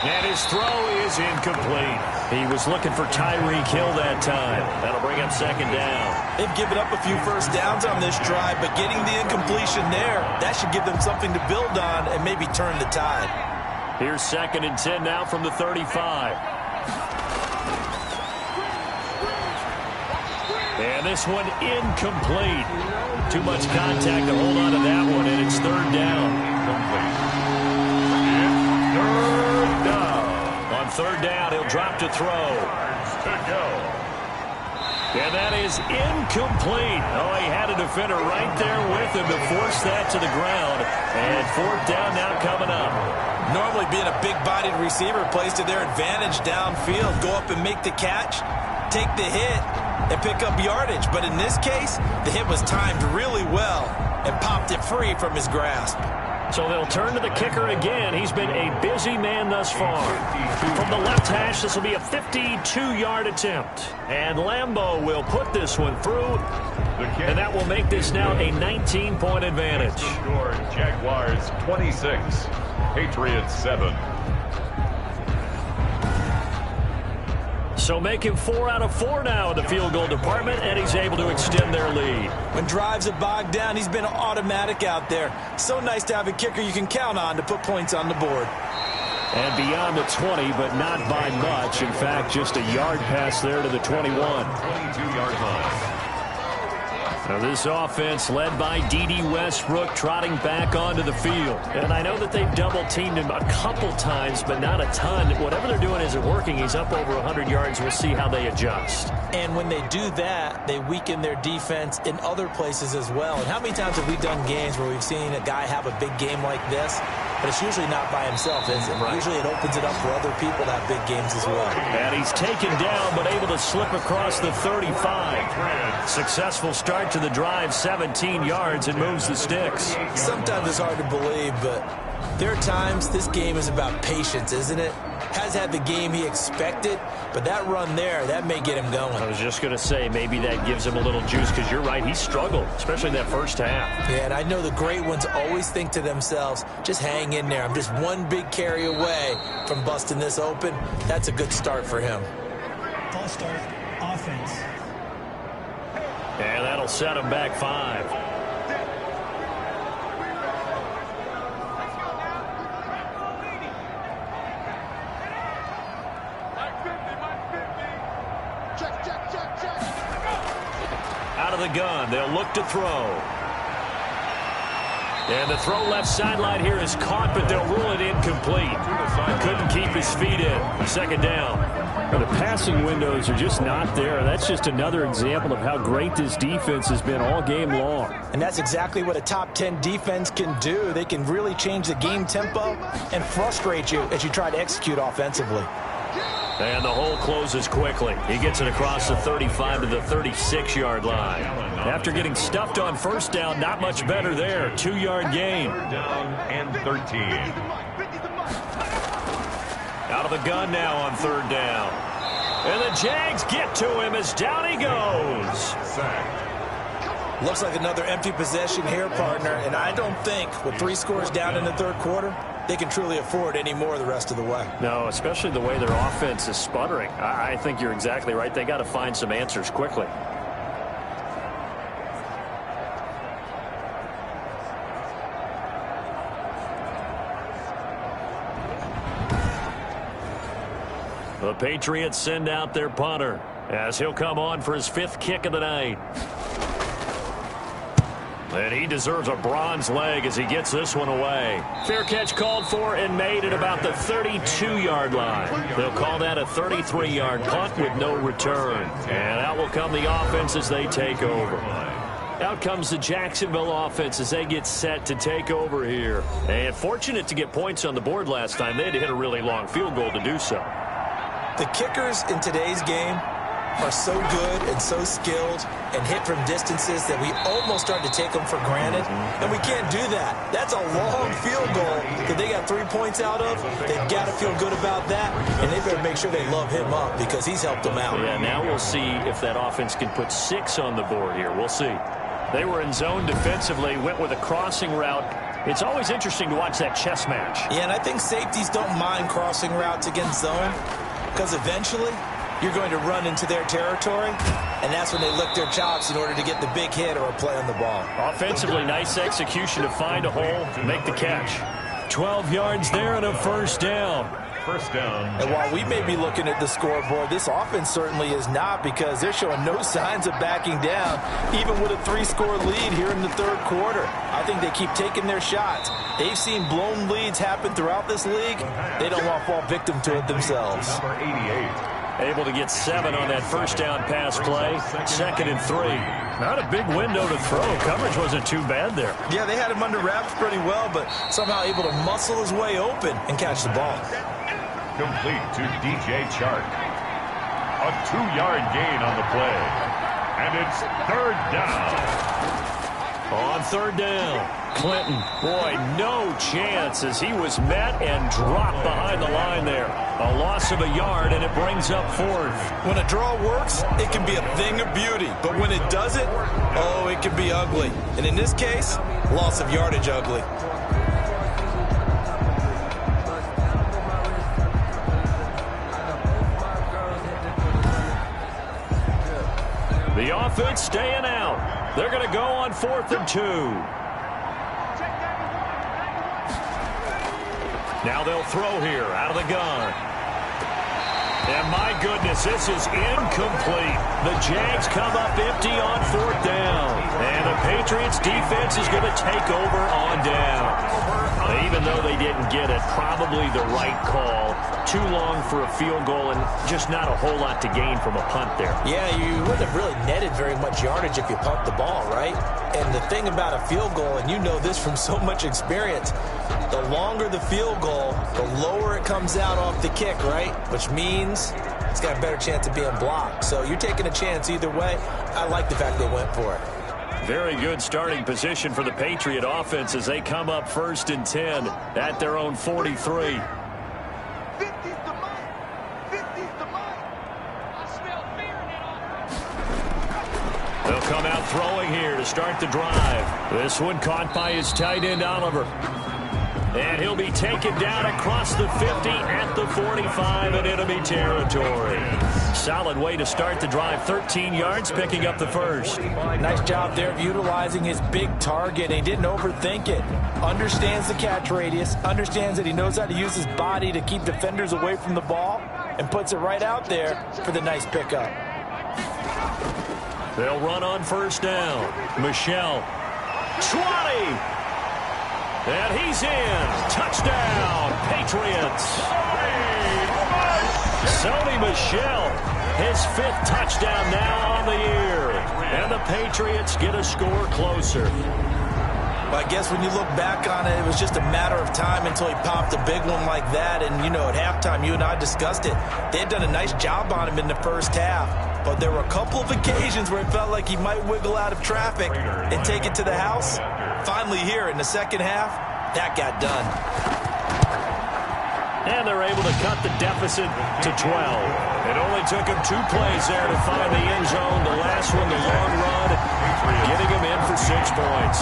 And his throw is incomplete. He was looking for Tyreek Hill that time. That'll bring up 2nd down. They've given up a few first downs on this drive, but getting the incompletion there, that should give them something to build on and maybe turn the tide. Here's 2nd and 10 now from the 35. And this one incomplete. Too much contact to hold on to that one, and it's 3rd down. On 3rd down, he'll drop to throw. And that is incomplete. Oh, he had a defender right there with him to force that to the ground. And 4th down now coming up. Normally being a big-bodied receiver plays to their advantage downfield. Go up and make the catch, take the hit, and pick up yardage. But in this case, the hit was timed really well and popped it free from his grasp. So they'll turn to the kicker again. He's been a busy man thus far. From the left hash, this will be a 52-yard attempt. And Lambeau will put this one through. And that will make this now a 19-point advantage. Score, Jaguars 26, Patriots 7. So make him 4 out of 4 now in the field goal department, and he's able to extend their lead. When drives are bogged down, he's been automatic out there. So nice to have a kicker you can count on to put points on the board. And beyond the 20, but not by much. In fact, just a yard pass there to the 21. 22-yard line. Now this offense led by D.D. Westbrook trotting back onto the field. And I know that they've double-teamed him a couple times, but not a ton. Whatever they're doing isn't working. He's up over 100 yards. We'll see how they adjust. And when they do that, they weaken their defense in other places as well. And how many times have we done games where we've seen a guy have a big game like this, but it's usually not by himself, is it? Right. Usually it opens it up for other people to have big games as well. And he's taken down, but able to slip across the 35. Successful start to the drive, 17 yards, and moves the sticks. Sometimes it's hard to believe, but there are times this game is about patience, isn't it? Has had the game he expected, but that run there, that may get him going. I was just going to say, maybe that gives him a little juice, because you're right, he struggled, especially that first half. Yeah, and I know the great ones always think to themselves, just hang in there. I'm just one big carry away from busting this open. That's a good start for him. False start, offense. And that'll set him back 5. Out of the gun, they'll look to throw. And the throw left sideline here is caught, but they'll rule it incomplete. Couldn't keep his feet in. 2nd down. The passing windows are just not there. That's just another example of how great this defense has been all game long. And that's exactly what a top 10 defense can do. They can really change the game tempo and frustrate you as you try to execute offensively. And the hole closes quickly. He gets it across the 35 to the 36-yard line. After getting stuffed on 1st down, not much better there. 2-yard gain. Down and 13. Out of the gun now on 3rd down. And the Jags get to him as down he goes. Sacked. Looks like another empty possession here, partner. And I don't think with 3 scores down in the 3rd quarter, they can truly afford any more the rest of the way. No, especially the way their offense is sputtering. I think you're exactly right. They got to find some answers quickly. The Patriots send out their punter as he'll come on for his 5th kick of the night. And he deserves a bronze leg as he gets this one away. Fair catch called for and made at about the 32-yard line. They'll call that a 33-yard punt with no return. And out will come the offense as they take over. Out comes the Jacksonville offense as they get set to take over here. And fortunate to get points on the board last time. They had to hit a really long field goal to do so. The kickers in today's game are so good and so skilled and hit from distances that we almost start to take them for granted. And we can't do that. That's a long field goal that they got 3 points out of. They've got to feel good about that, and they better make sure they love him up because he's helped them out. Yeah, now we'll see if that offense can put 6 on the board here. We'll see. They were in zone defensively, went with a crossing route. It's always interesting to watch that chess match. Yeah, and I think safeties don't mind crossing routes against zone because eventually you're going to run into their territory, and that's when they lick their chops in order to get the big hit or a play on the ball. Offensively, nice execution to find a hole, make the catch. 12 yards there and a first down. First down. And while we may be looking at the scoreboard, this offense certainly is not because they're showing no signs of backing down, even with a 3-score lead here in the third quarter. I think they keep taking their shots. They've seen blown leads happen throughout this league. They don't want to fall victim to it themselves. Number 88. Able to get 7 on that first down pass play. 2nd and 3. Not a big window to throw. Coverage wasn't too bad there. Yeah, they had him under wraps pretty well, but somehow able to muscle his way open and catch the ball. Complete to DJ Chark. A 2-yard gain on the play. And it's third down. On third down, Clinton, boy, no chance as he was met and dropped behind the line there. A loss of a yard, and it brings up 4th. When a draw works, it can be a thing of beauty. But when it doesn't, oh, it can be ugly. And in this case, loss of yardage ugly. The offense staying out. They're going to go on 4th and 2. Now they'll throw here out of the gun. And my goodness, this is incomplete. The Jags come up empty on 4th down. And the Patriots defense is going to take over on down. Even though they didn't get it, probably the right call. Too long for a field goal and just not a whole lot to gain from a punt there. Yeah, you wouldn't have really netted very much yardage if you pumped the ball, right? And the thing about a field goal, and you know this from so much experience, the longer the field goal, the lower it comes out off the kick, right? Which means it's got a better chance of being blocked. So you're taking a chance either way. I like the fact they went for it. Very good starting position for the Patriot offense as they come up 1st and 10 at their own 43. They'll come out throwing here to start the drive. This one caught by his tight end, Oliver. And he'll be taken down across the 50 at the 45 in enemy territory. Solid way to start the drive. 13 yards, picking up the first. Nice job there of utilizing his big target. He didn't overthink it. Understands the catch radius. Understands that he knows how to use his body to keep defenders away from the ball. And puts it right out there for the nice pickup. They'll run on 1st down. Michelle. 20. And he's in. Touchdown, Patriots. Sony Michel, his 5th touchdown now on the year. And the Patriots get a score closer. Well, I guess when you look back on it, it was just a matter of time until he popped a big one like that. And, you know, at halftime, you and I discussed it. They had done a nice job on him in the first half. But there were a couple of occasions where it felt like he might wiggle out of traffic and take it to the house. Finally here in the second half, that got done. And they're able to cut the deficit to 12. It only took him 2 plays there to find the end zone. The last one, the long run, getting him in for 6 points.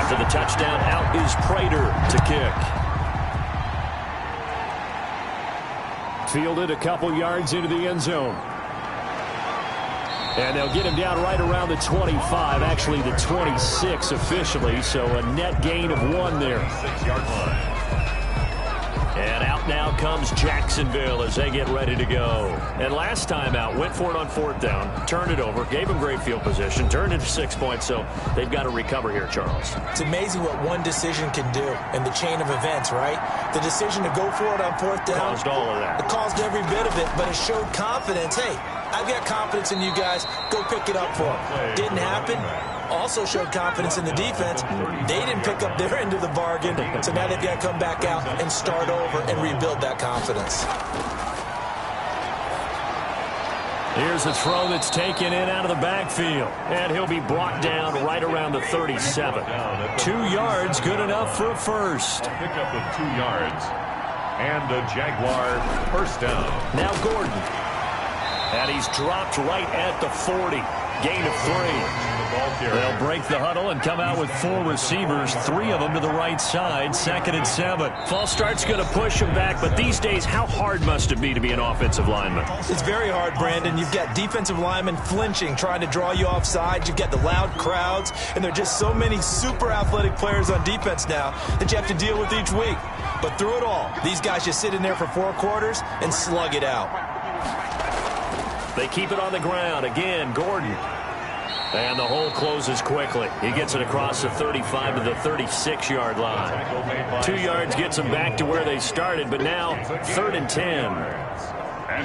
After the touchdown, out is Prater to kick. Fielded a couple yards into the end zone. And they'll get him down right around the 25, actually the 26 officially, so a net gain of 1 there. 6-yard line. And out now comes Jacksonville as they get ready to go. And last time out, went for it on 4th down, turned it over, gave them great field position, turned it to 6 points, so they've got to recover here, Charles. It's amazing what one decision can do in the chain of events, right? The decision to go for it on 4th down. Caused all of that. It caused every bit of it, but it showed confidence. Hey, I've got confidence in you guys. Go pick it up for them. Didn't happen. Also showed confidence in the defense. They didn't pick up their end of the bargain, so now they've got to come back out and start over and rebuild that confidence. Here's a throw that's taken in out of the backfield, and he'll be brought down right around the 37. 2 yards, good enough for a first. Pick up with 2 yards, and a Jaguar first down. Now Gordon, and he's dropped right at the 40. Gain of 3. They'll break the huddle and come out with 4 receivers, 3 of them to the right side, 2nd and 7. False start's going to push him back, but these days, how hard must it be to be an offensive lineman? It's very hard, Brandon. You've got defensive linemen flinching, trying to draw you offside. You've got the loud crowds, and there are just so many super athletic players on defense now that you have to deal with each week. But through it all, these guys just sit in there for 4 quarters and slug it out. They keep it on the ground. Again, Gordon. And the hole closes quickly. He gets it across the 35 to the 36-yard line. 2 yards gets them back to where they started, but now 3rd and 10.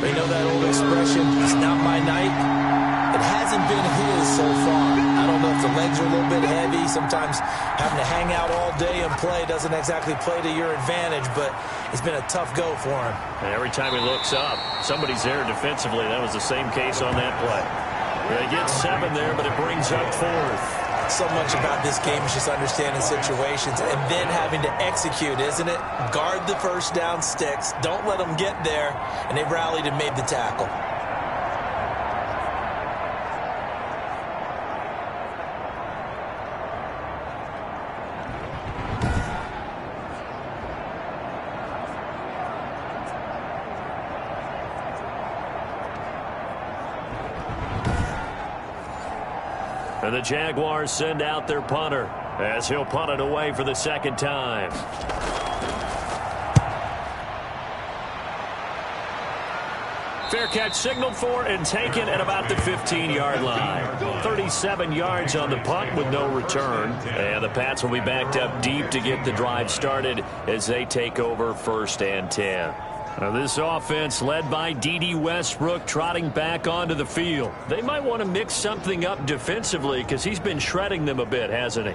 You know that old expression, it's not my night? It hasn't been his so far. I don't know if the legs are a little bit heavy. Sometimes having to hang out all day and play doesn't exactly play to your advantage, but it's been a tough go for him. And every time he looks up, somebody's there defensively. That was the same case on that play. They get 7 there, but it brings up 4th. So much about this game is just understanding situations and then having to execute, isn't it? Guard the first down sticks. Don't let them get there. And they rallied and made the tackle. And the Jaguars send out their punter as he'll punt it away for the 2nd time. Fair catch signaled for and taken at about the 15-yard line. 37 yards on the punt with no return. And the Pats will be backed up deep to get the drive started as they take over 1st and 10. Now this offense led by D.D. Westbrook trotting back onto the field. They might want to mix something up defensively because he's been shredding them a bit, hasn't he?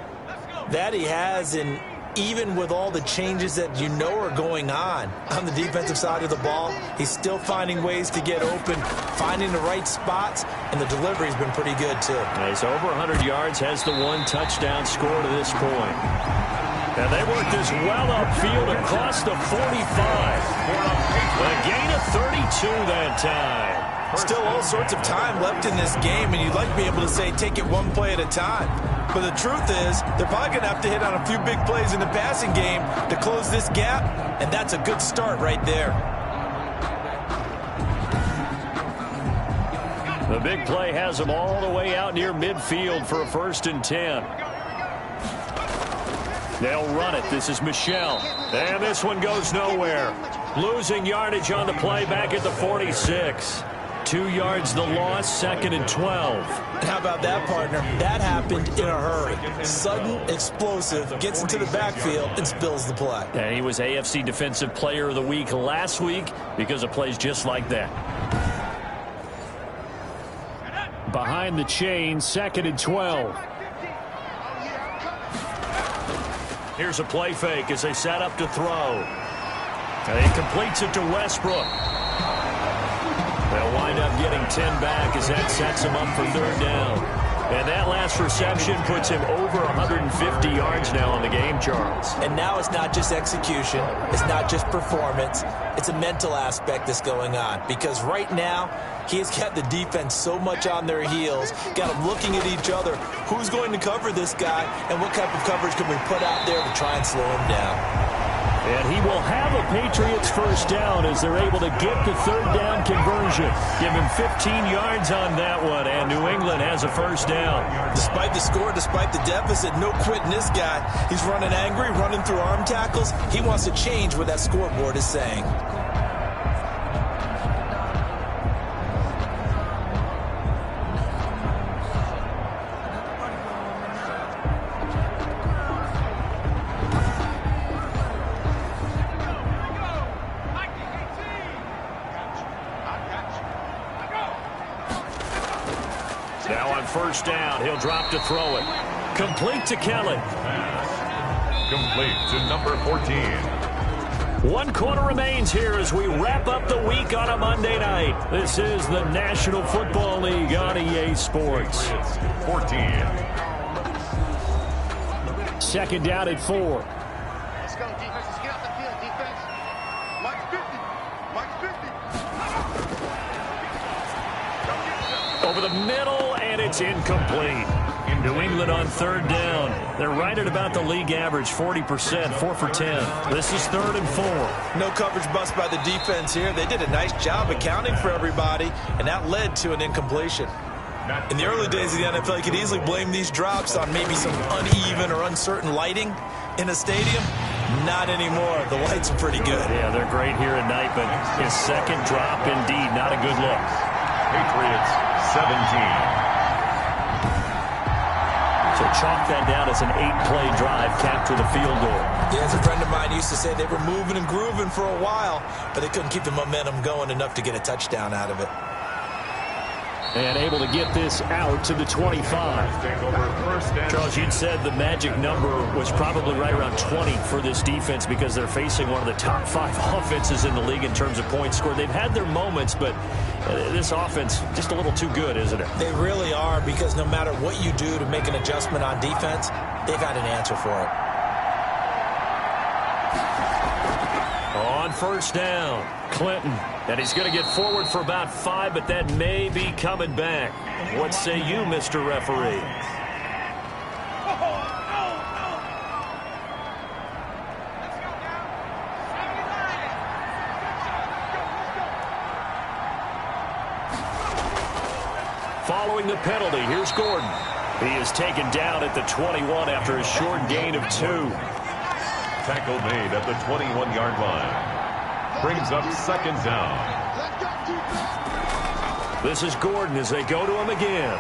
That he has, and even with all the changes that you know are going on the defensive side of the ball, he's still finding ways to get open, finding the right spots, and the delivery's been pretty good too. He's over 100 yards, has the 1 touchdown score to this point. And they work this well upfield across the 45. A gain of 32 that time. Still all sorts of time left in this game, and you'd like to be able to say take it 1 play at a time. But the truth is, they're probably going to have to hit on a few big plays in the passing game to close this gap, and that's a good start right there. The big play has them all the way out near midfield for a 1st and 10. They'll run it. This is Michel. And this one goes nowhere. Losing yardage on the play back at the 46. 2 yards the loss, 2nd and 12. And how about that, partner? That happened in a hurry. Sudden, explosive, gets into the backfield and spills the play. And he was AFC Defensive Player of the Week last week because of plays just like that. Behind the chain, 2nd and 12. Here's a play fake as they set up to throw. And he completes it to Westbrook. They'll wind up getting 10 back as that sets him up for 3rd down. And that last reception puts him over 150 yards now in the game, Charles. And now it's not just execution. It's not just performance. It's a mental aspect that's going on. Because right now, he has got the defense so much on their heels, got them looking at each other. Who's going to cover this guy, and what type of coverage can we put out there to try and slow him down? And he will have a Patriots first down as they're able to get the third down conversion. Give him 15 yards on that one, and New England has a first down. Despite the score, despite the deficit, no quitting this guy. He's running angry, running through arm tackles. He wants to change what that scoreboard is saying. Now on first down, he'll drop to throw it. Complete to Kelly. Complete to number 14. 1 quarter remains here as we wrap up the week on a Monday night. This is the National Football League on EA Sports. 14. Second down at 4. Let's go, defense. Let's get off the field, defense. Mike's 50. Mike's 50. Over the middle, and it's incomplete. New England on third down. They're right at about the league average, 40%, 4 for 10. This is 3rd and 4. No coverage bust by the defense here. They did a nice job accounting for everybody, and that led to an incompletion. In the early days of the NFL, you could easily blame these drops on maybe some uneven or uncertain lighting in a stadium. Not anymore. The lights are pretty good. Yeah, they're great here at night, but his second drop, indeed, not a good look. Patriots 17. So chalk that down as an 8-play drive, capture the field goal. Yeah, as a friend of mine used to say, they were moving and grooving for a while, but they couldn't keep the momentum going enough to get a touchdown out of it. And able to get this out to the 25. Charles, you'd said the magic number was probably right around 20 for this defense because they're facing one of the top 5 offenses in the league in terms of points scored. They've had their moments, but this offense just a little too good, isn't it? They really are, because no matter what you do to make an adjustment on defense, they've got an answer for it. On first down, Clinton. And he's going to get forward for about 5, but that may be coming back. What say you, Mr. Referee? Following the penalty, here's Gordon. He is taken down at the 21 after a short gain of 2. Tackle made at the 21-yard line. Brings up second down. This is Gordon as they go to him again.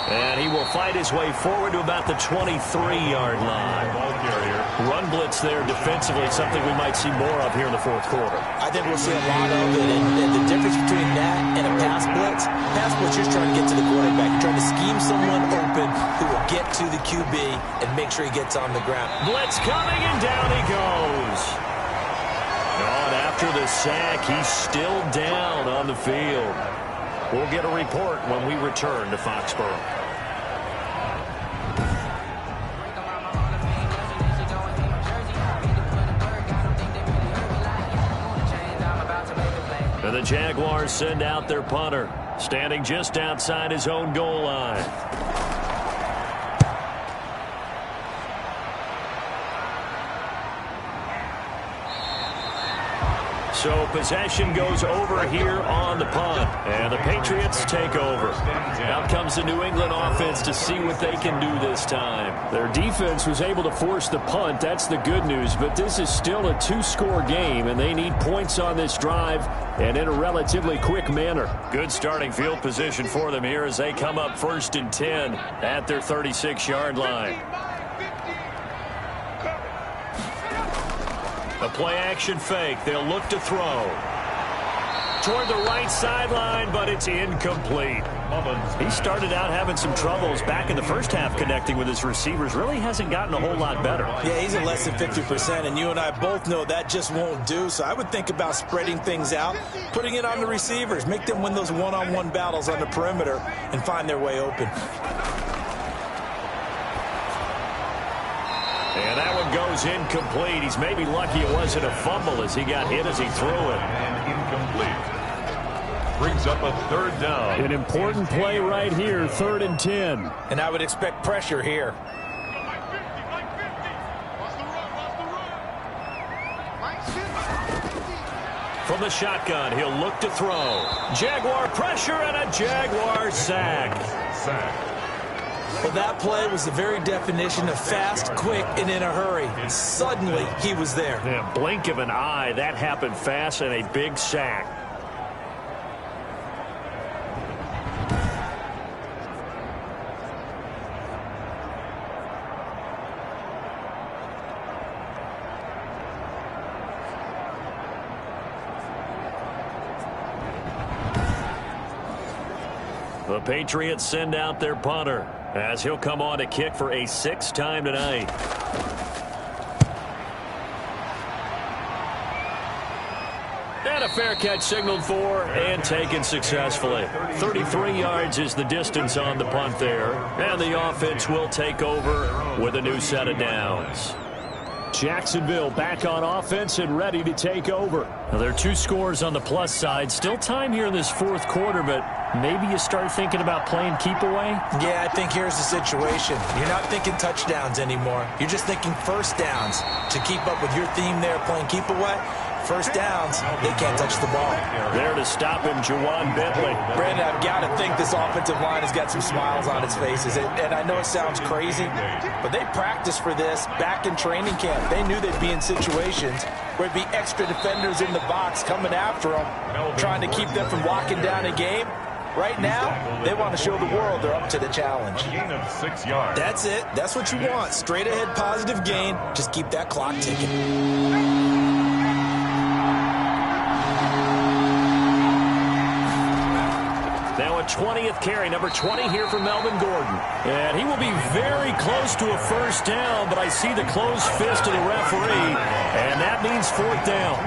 And he will fight his way forward to about the 23-yard line. Ball carrier. Run blitz there defensively, something we might see more of here in the fourth quarter. I think we'll see a lot of it. And the difference between that and a pass blitz you're trying to get to the quarterback. You're trying to scheme someone open who will get to the QB and make sure he gets on the ground. Blitz coming, and down he goes. And after the sack, he's still down on the field. We'll get a report when we return to Foxborough. And the Jaguars send out their punter, standing just outside his own goal line. So possession goes over here on the punt, and the Patriots take over. Out comes the New England offense to see what they can do this time. Their defense was able to force the punt. That's the good news, but this is still a 2-score game, and they need points on this drive and in a relatively quick manner. Good starting field position for them here as they come up 1st and 10 at their 36-yard line. A play-action fake. They'll look to throw. Toward the right sideline, but it's incomplete. He started out having some troubles back in the first half connecting with his receivers. Really hasn't gotten a whole lot better. Yeah, he's at less than 50%, and you and I both know that just won't do. So I would think about spreading things out, putting it on the receivers, make them win those one-on-one battles on the perimeter, and find their way open. And that one goes incomplete. He's maybe lucky it wasn't a fumble as he got hit as he threw it. And incomplete. Brings up a 3rd down. An important play right here, 3rd and 10. And I would expect pressure here. From the shotgun, he'll look to throw. Jaguar pressure and a Jaguar sack. Well, that play was the very definition of fast, quick, and in a hurry. Suddenly, he was there. Yeah, blink of an eye, that happened fast, and a big sack. The Patriots send out their punter as he'll come on to kick for a 6th time tonight. And a fair catch signaled for and taken successfully. 33 yards is the distance on the punt there. And the offense will take over with a new set of downs. Jacksonville back on offense and ready to take over. Now, there are 2 scores on the plus side. Still time here in this 4th quarter, but maybe you start thinking about playing keep away? Yeah, I think here's the situation. You're not thinking touchdowns anymore. You're just thinking first downs. To keep up with your theme there, playing keep away, first downs, they can't touch the ball. There to stop him, Juwan Bentley. Brandon, I've got to think this offensive line has got some smiles on its faces. And I know it sounds crazy, but they practiced for this back in training camp. They knew they'd be in situations where it'd be extra defenders in the box coming after them, trying to keep them from locking down a game. Right now, they want to show the world they're up to the challenge. A gain of 6 yards. That's it. That's what you want. Straight ahead positive gain. Just keep that clock ticking. Now a 20th carry, number 20 here for Melvin Gordon. And he will be very close to a first down, but I see the closed fist of the referee, and that means 4th down.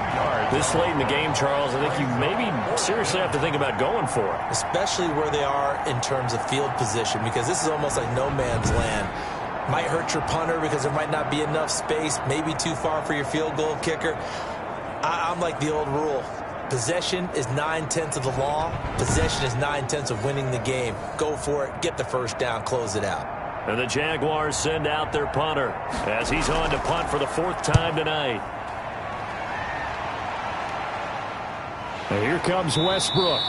This late in the game, Charles, I think you maybe seriously have to think about going for it. Especially where they are in terms of field position, because this is almost like no man's land. Might hurt your punter because there might not be enough space, maybe too far for your field goal kicker. I'm like the old rule. Possession is 9/10 of the law. Possession is 9/10 of winning the game. Go for it. Get the first down. Close it out. And the Jaguars send out their punter as he's on to punt for the 4th time tonight. And here comes Westbrook.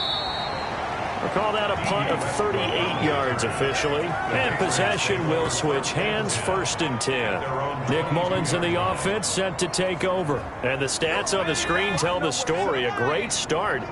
We'll call that a punt of 38 yards officially. And possession will switch hands, 1st and 10. Nick Mullins in the offense set to take over. And the stats on the screen tell the story. A great start.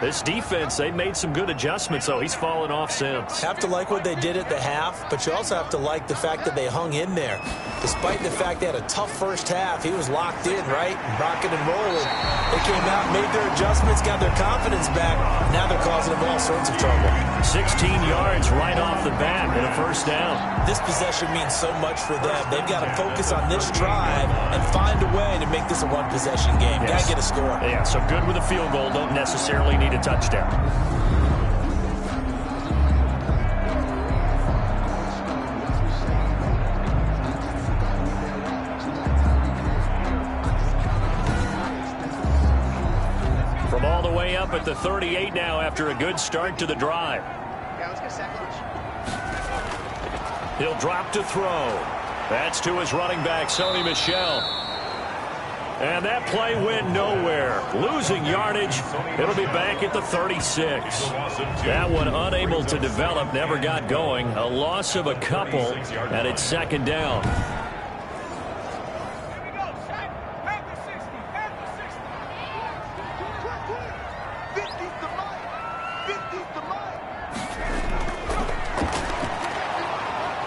This defense, they made some good adjustments, so he's fallen off since. Have to like what they did at the half, but you also have to like the fact that they hung in there. Despite the fact they had a tough first half, he was locked in, right? Rocking and rolling. They came out, made their adjustments, got their confidence back. Now they're causing them all sorts of trouble. 16 yards right off the bat and a first down. This possession means so much for them. They've got to focus on this drive and find a way to make this a one-possession game. Got to get a score. Yeah, so good with a field goal. Don't necessarily need a touchdown. From all the way up at the 38 now after a good start to the drive. Yeah, let's get a sack lunch. He'll drop to throw. That's to his running back, Sony Michel. And that play went nowhere. Losing yardage. It'll be back at the 36. That one unable to develop, never got going. A loss of a couple, and it's 2nd down.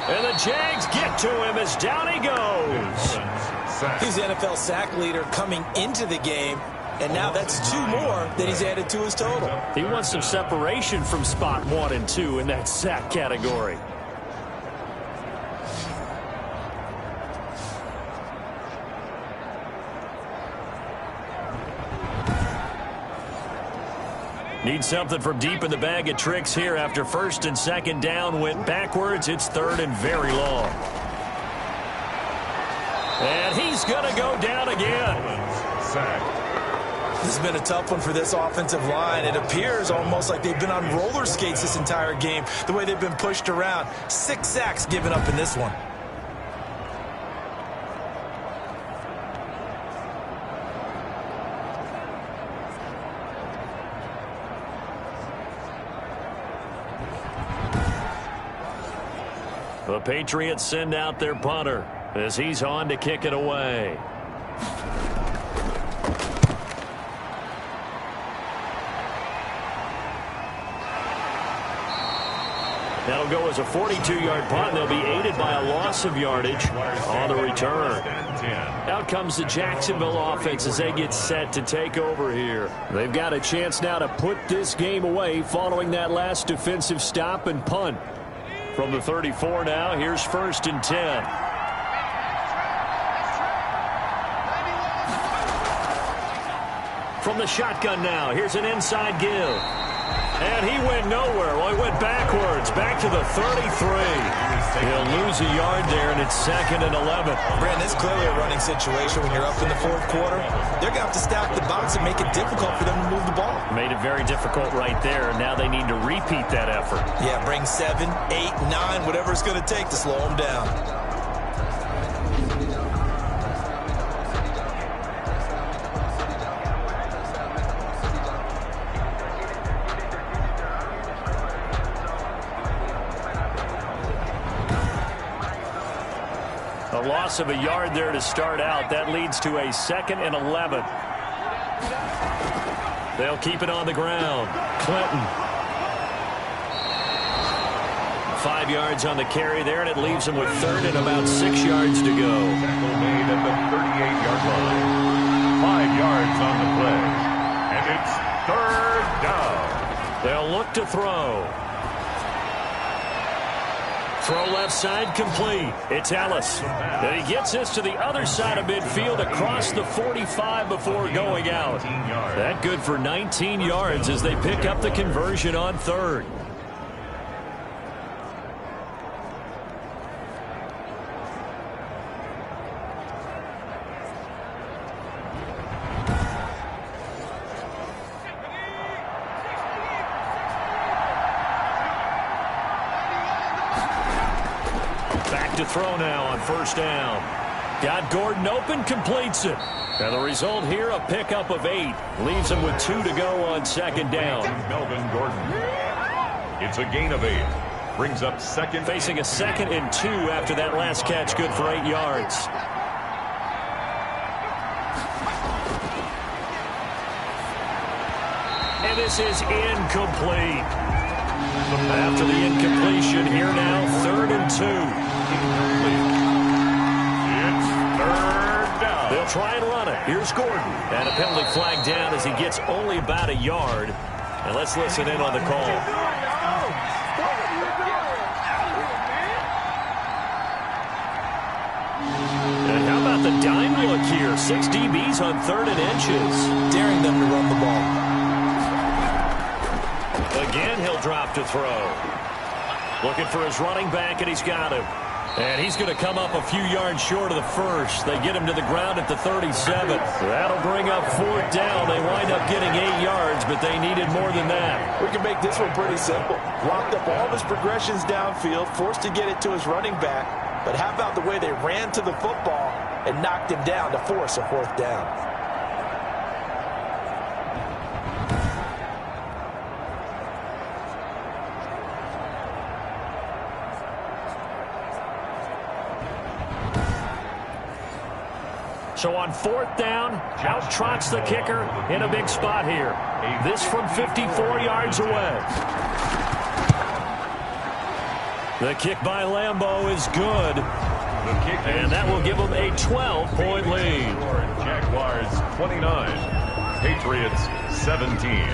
And the Jags get to him as down he goes. He's the NFL sack leader coming into the game, and now that's 2 more that he's added to his total. He wants some separation from spot 1 and 2 in that sack category. Need something from deep in the bag of tricks here after 1st and 2nd down went backwards. It's 3rd and very long. And he's going to go down again. This has been a tough one for this offensive line. It appears almost like they've been on roller skates this entire game, the way they've been pushed around. 6 sacks given up in this one. The Patriots send out their punter as he's on to kick it away. That'll go as a 42-yard punt. They'll be aided by a loss of yardage on the return. Out comes the Jacksonville offense as they get set to take over here. They've got a chance now to put this game away following that last defensive stop and punt. From the 34 now, here's 1st and 10. From the shotgun now, here's an inside give. And he went nowhere. Well, he went backwards, back to the 33. He'll lose a yard there, and it's 2nd and 11. Brandon, it's clearly a running situation when you're up in the 4th quarter. They're going to have to stack the box and make it difficult for them to move the ball. Made it very difficult right there, and now they need to repeat that effort. Yeah, bring 7, 8, 9, whatever it's going to take to slow them down. A loss of a yard there to start out. That leads to a 2nd and 11. They'll keep it on the ground. Clinton. 5 yards on the carry there, and it leaves them with 3rd and about 6 yards to go. Tackle made at the 38-yard line. 5 yards on the play. And it's 3rd down. They'll look to throw. Throw left side complete. It's Ellis. And he gets this to the other side of midfield across the 45 before going out. That good for 19 yards as they pick up the conversion on 3rd. To throw now on 1st down. Got Gordon open, completes it. And the result here, a pickup of 8. Leaves him with 2 to go on 2nd down. Melvin Gordon. It's a gain of 8. Brings up 2nd. Facing a 2nd and 2 after that last catch, good for 8 yards. And this is incomplete. After the incompletion, here now, 3rd and 2. It's 3rd down. They'll try and run it. Here's Gordon. And a penalty flag down as he gets only about a yard. And let's listen in on the call. And how about the dime look here? 6 DBs on 3rd and inches. Daring them to run the ball. Again, he'll drop to throw. Looking for his running back, and he's got him. And he's going to come up a few yards short of the 1st. They get him to the ground at the 37. That'll bring up 4th down. They wind up getting 8 yards, but they needed more than that. We can make this one pretty simple. Locked up all of his progressions downfield, forced to get it to his running back. But how about the way they ran to the football and knocked him down to force a 4th down? So on 4th down, out trots the kicker in a big spot here. This from 54 yards away. The kick by Lambeau is good. And that will give them a 12-point lead. Jaguars 29. Patriots 17.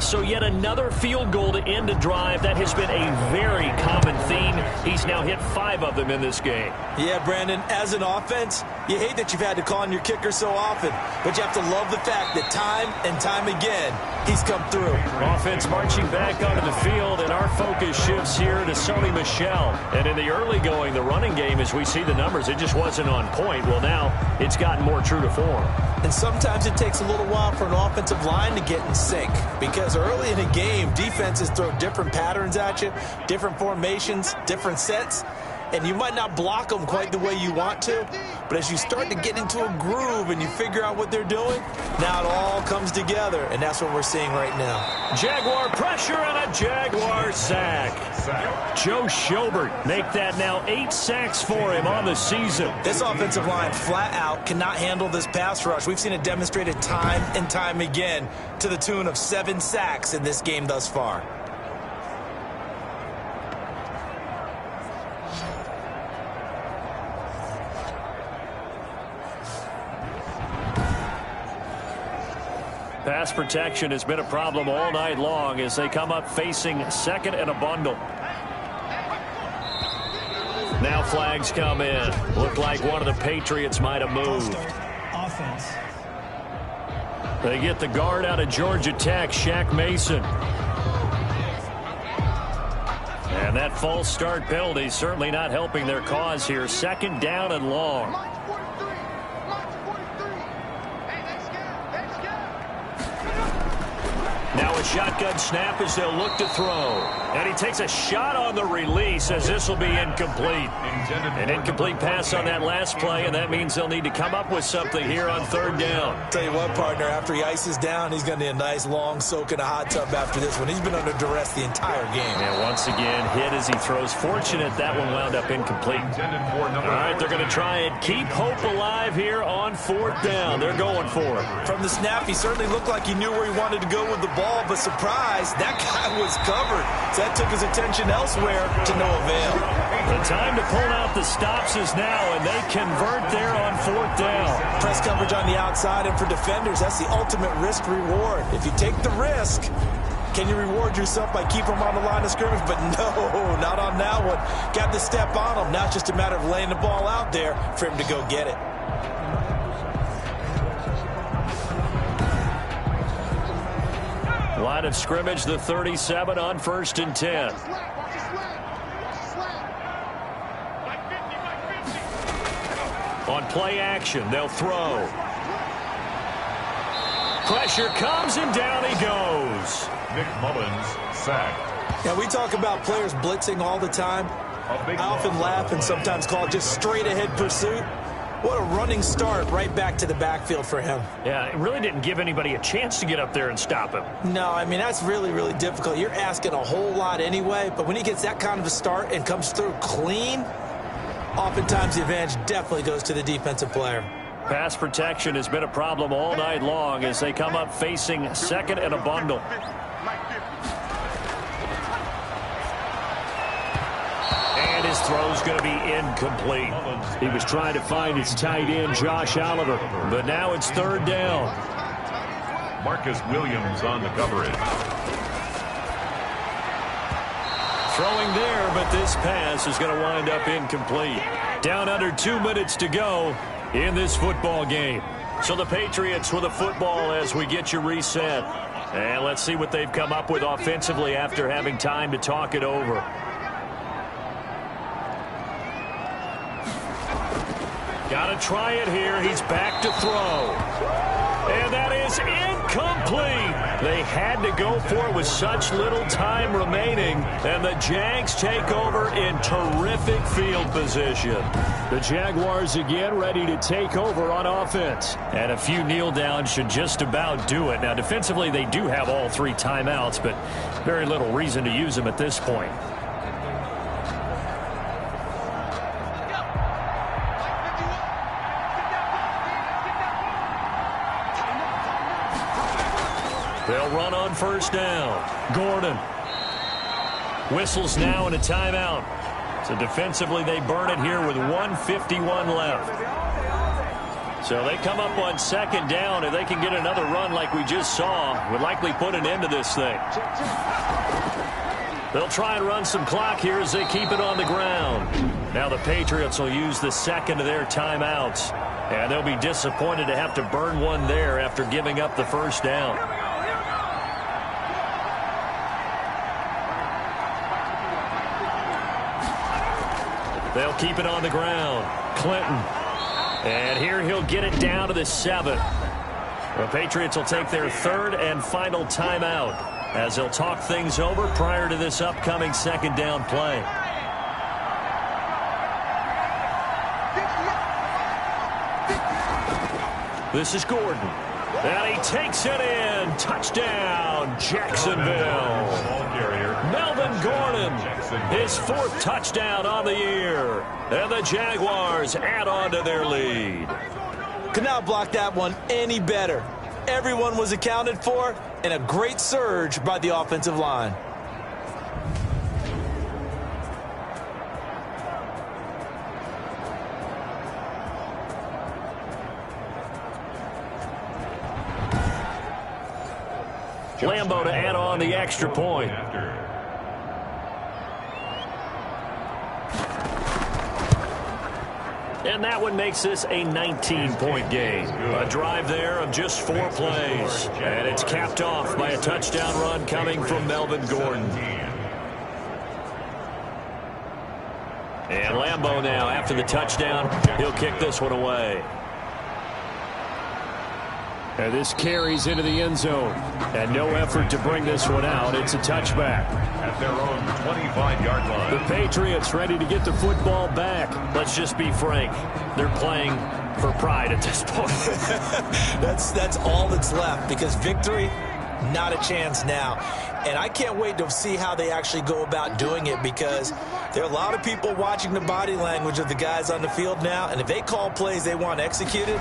So yet another field goal to end a drive. That has been a very common theme. He's now hit 5 of them in this game. Yeah, Brandon, as an offense, you hate that you've had to call on your kicker so often, but you have to love the fact that time and time again, he's come through. Offense marching back onto the field, and our focus shifts here to Sony Michel. And in the early going, the running game, as we see the numbers, it just wasn't on point. Well, now it's gotten more true to form. And sometimes it takes a little while for an offensive line to get in sync, because early in a game, defenses throw different patterns at you, different formations, different sets, and you might not block them quite the way you want to, but as you start to get into a groove and you figure out what they're doing, now it all comes together, and that's what we're seeing right now. Jaguar pressure and a Jaguar sack. Joe Schobert make that now 8 sacks for him on the season. This offensive line flat out cannot handle this pass rush. We've seen it demonstrated time and time again to the tune of 7 sacks in this game thus far. Pass protection has been a problem all night long as they come up facing second and a bundle. Now flags come in. Looked like one of the Patriots might have moved. Offense. They get the guard out of Georgia Tech, Shaq Mason. And that false start penalty certainly not helping their cause here. Second down and long. Now a shotgun snap as they'll look to throw. And he takes a shot on the release as this will be incomplete. An incomplete pass on that last play, and that means they'll need to come up with something here on third down. Tell you what, partner, after he ices down, he's going to need a nice long soak in a hot tub after this one. He's been under duress the entire game. And once again, hit as he throws. Fortunate that one wound up incomplete. All right, they're going to try and keep hope alive here on fourth down. They're going for it. From the snap, he certainly looked like he knew where he wanted to go with the ball, but surprise, that guy was covered. So that took his attention elsewhere to no avail. The time to pull out the stops is now, and they convert there on fourth down. Press coverage on the outside, and for defenders, that's the ultimate risk-reward. If you take the risk, can you reward yourself by keeping them on the line of scrimmage? But no, not on that one. Got to step on them. Now it's just a matter of laying the ball out there for him to go get it. Line of scrimmage, the 37 on 1st and 10. On play action, they'll throw. Pressure comes, and down he goes. Nick Mullins sacked. Yeah, we talk about players blitzing all the time. I often laugh and sometimes call it just straight-ahead pursuit. What a running start right back to the backfield for him. Yeah, it really didn't give anybody a chance to get up there and stop him. No, I mean, that's really, really difficult. You're asking a whole lot anyway, but when he gets that kind of a start and comes through clean, oftentimes the advantage definitely goes to the defensive player. Pass protection has been a problem all night long as they come up facing second and a bundle. And his throw's going to be incomplete. He was trying to find his tight end, Josh Oliver, but now it's third down. Marcus Williams on the coverage. Throwing there, but this pass is going to wind up incomplete. Down under 2 minutes to go in this football game. So the Patriots with the football as we get you reset. And let's see what they've come up with offensively after having time to talk it over. Got to try it here. He's back to throw. And that is incomplete. They had to go for it with such little time remaining. And the Jags take over in terrific field position. The Jaguars again ready to take over on offense. And a few kneel downs should just about do it. Now, defensively, they do have all 3 timeouts, but very little reason to use them at this point. They'll run on first down. Gordon. Whistles now and a timeout. So defensively they burn it here with 1:51 left. So they come up on second down. If they can get another run like we just saw, would likely put an end to this thing. They'll try and run some clock here as they keep it on the ground. Now the Patriots will use the second of their timeouts. And they'll be disappointed to have to burn one there after giving up the first down. They'll keep it on the ground. Clinton. And here he'll get it down to the 7. The Patriots will take their third and final timeout as they'll talk things over prior to this upcoming second down play. This is Gordon. And he takes it in. Touchdown, Jacksonville. Melvin Gordon, his 4th touchdown on the year. And the Jaguars add on to their lead. Could not block that one any better. Everyone was accounted for, and a great surge by the offensive line. Lambo to add on the extra point. And that one makes this a 19-point game. A drive there of just 4 plays. And it's capped off by a touchdown run coming from Melvin Gordon. And Lambo now, after the touchdown, he'll kick this one away. And this carries into the end zone. And no effort to bring this one out. It's a touchback. At their own 25-yard line. The Patriots ready to get the football back. Let's just be frank. They're playing for pride at this point. That's all that's left, because victory, not a chance now. And I can't wait to see how they actually go about doing it, because there are a lot of people watching the body language of the guys on the field now, and if they call plays they want executed,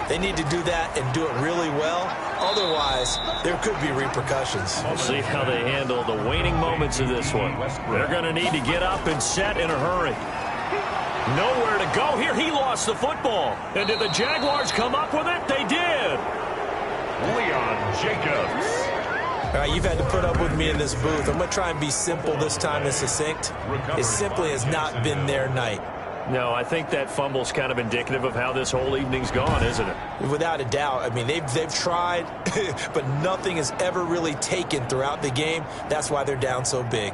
they need to do that and do it really well. Otherwise, there could be repercussions. We'll see how they handle the waning moments of this one. They're going to need to get up and set in a hurry. Nowhere to go here. He lost the football. And did the Jaguars come up with it? They did. Leon Jacobs. All right, you've had to put up with me in this booth. I'm going to try and be simple this time and succinct. It simply has not been their night. No, I think that fumble's kind of indicative of how this whole evening's gone, isn't it? Without a doubt. I mean, they've tried, but nothing has ever really taken throughout the game. That's why they're down so big.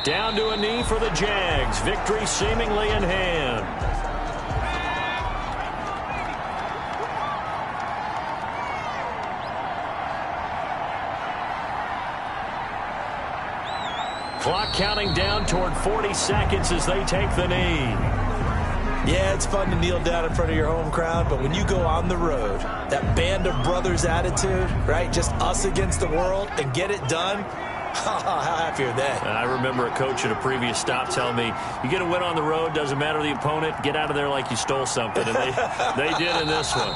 Down to a knee for the Jags. Victory seemingly in hand. Clock counting down toward 40 seconds as they take the knee. Yeah, it's fun to kneel down in front of your home crowd, but when you go on the road, that band of brothers attitude, right, just us against the world, and get it done, how happy are they? I remember a coach at a previous stop telling me, you get a win on the road, doesn't matter the opponent, get out of there like you stole something. And they did in this one.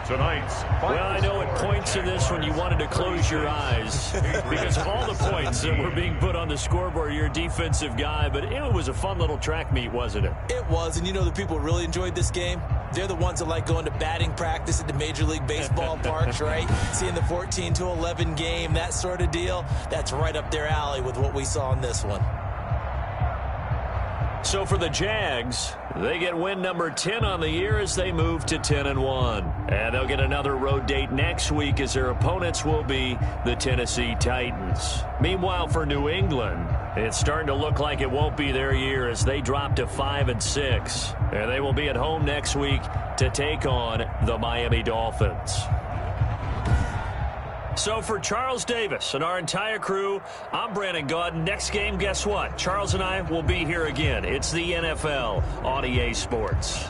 Tonight's well, I know at points in this one you wanted to close your eyes because of all the points that were being put on the scoreboard. You're a defensive guy, but it was a fun little track meet, wasn't it? It was, and you know the people who really enjoyed this game? They're the ones that like going to batting practice at the Major League Baseball parks, right? Seeing the 14-11 game, that sort of deal. That's right up their alley with what we saw in this one. So for the Jags, they get win number 10 on the year as they move to 10-1. And they'll get another road date next week as their opponents will be the Tennessee Titans. Meanwhile, for New England, it's starting to look like it won't be their year as they drop to 5-6. And they will be at home next week to take on the Miami Dolphins. So for Charles Davis and our entire crew, I'm Brandon Gaudin. Next game, guess what? Charles and I will be here again. It's the NFL on EA Sports.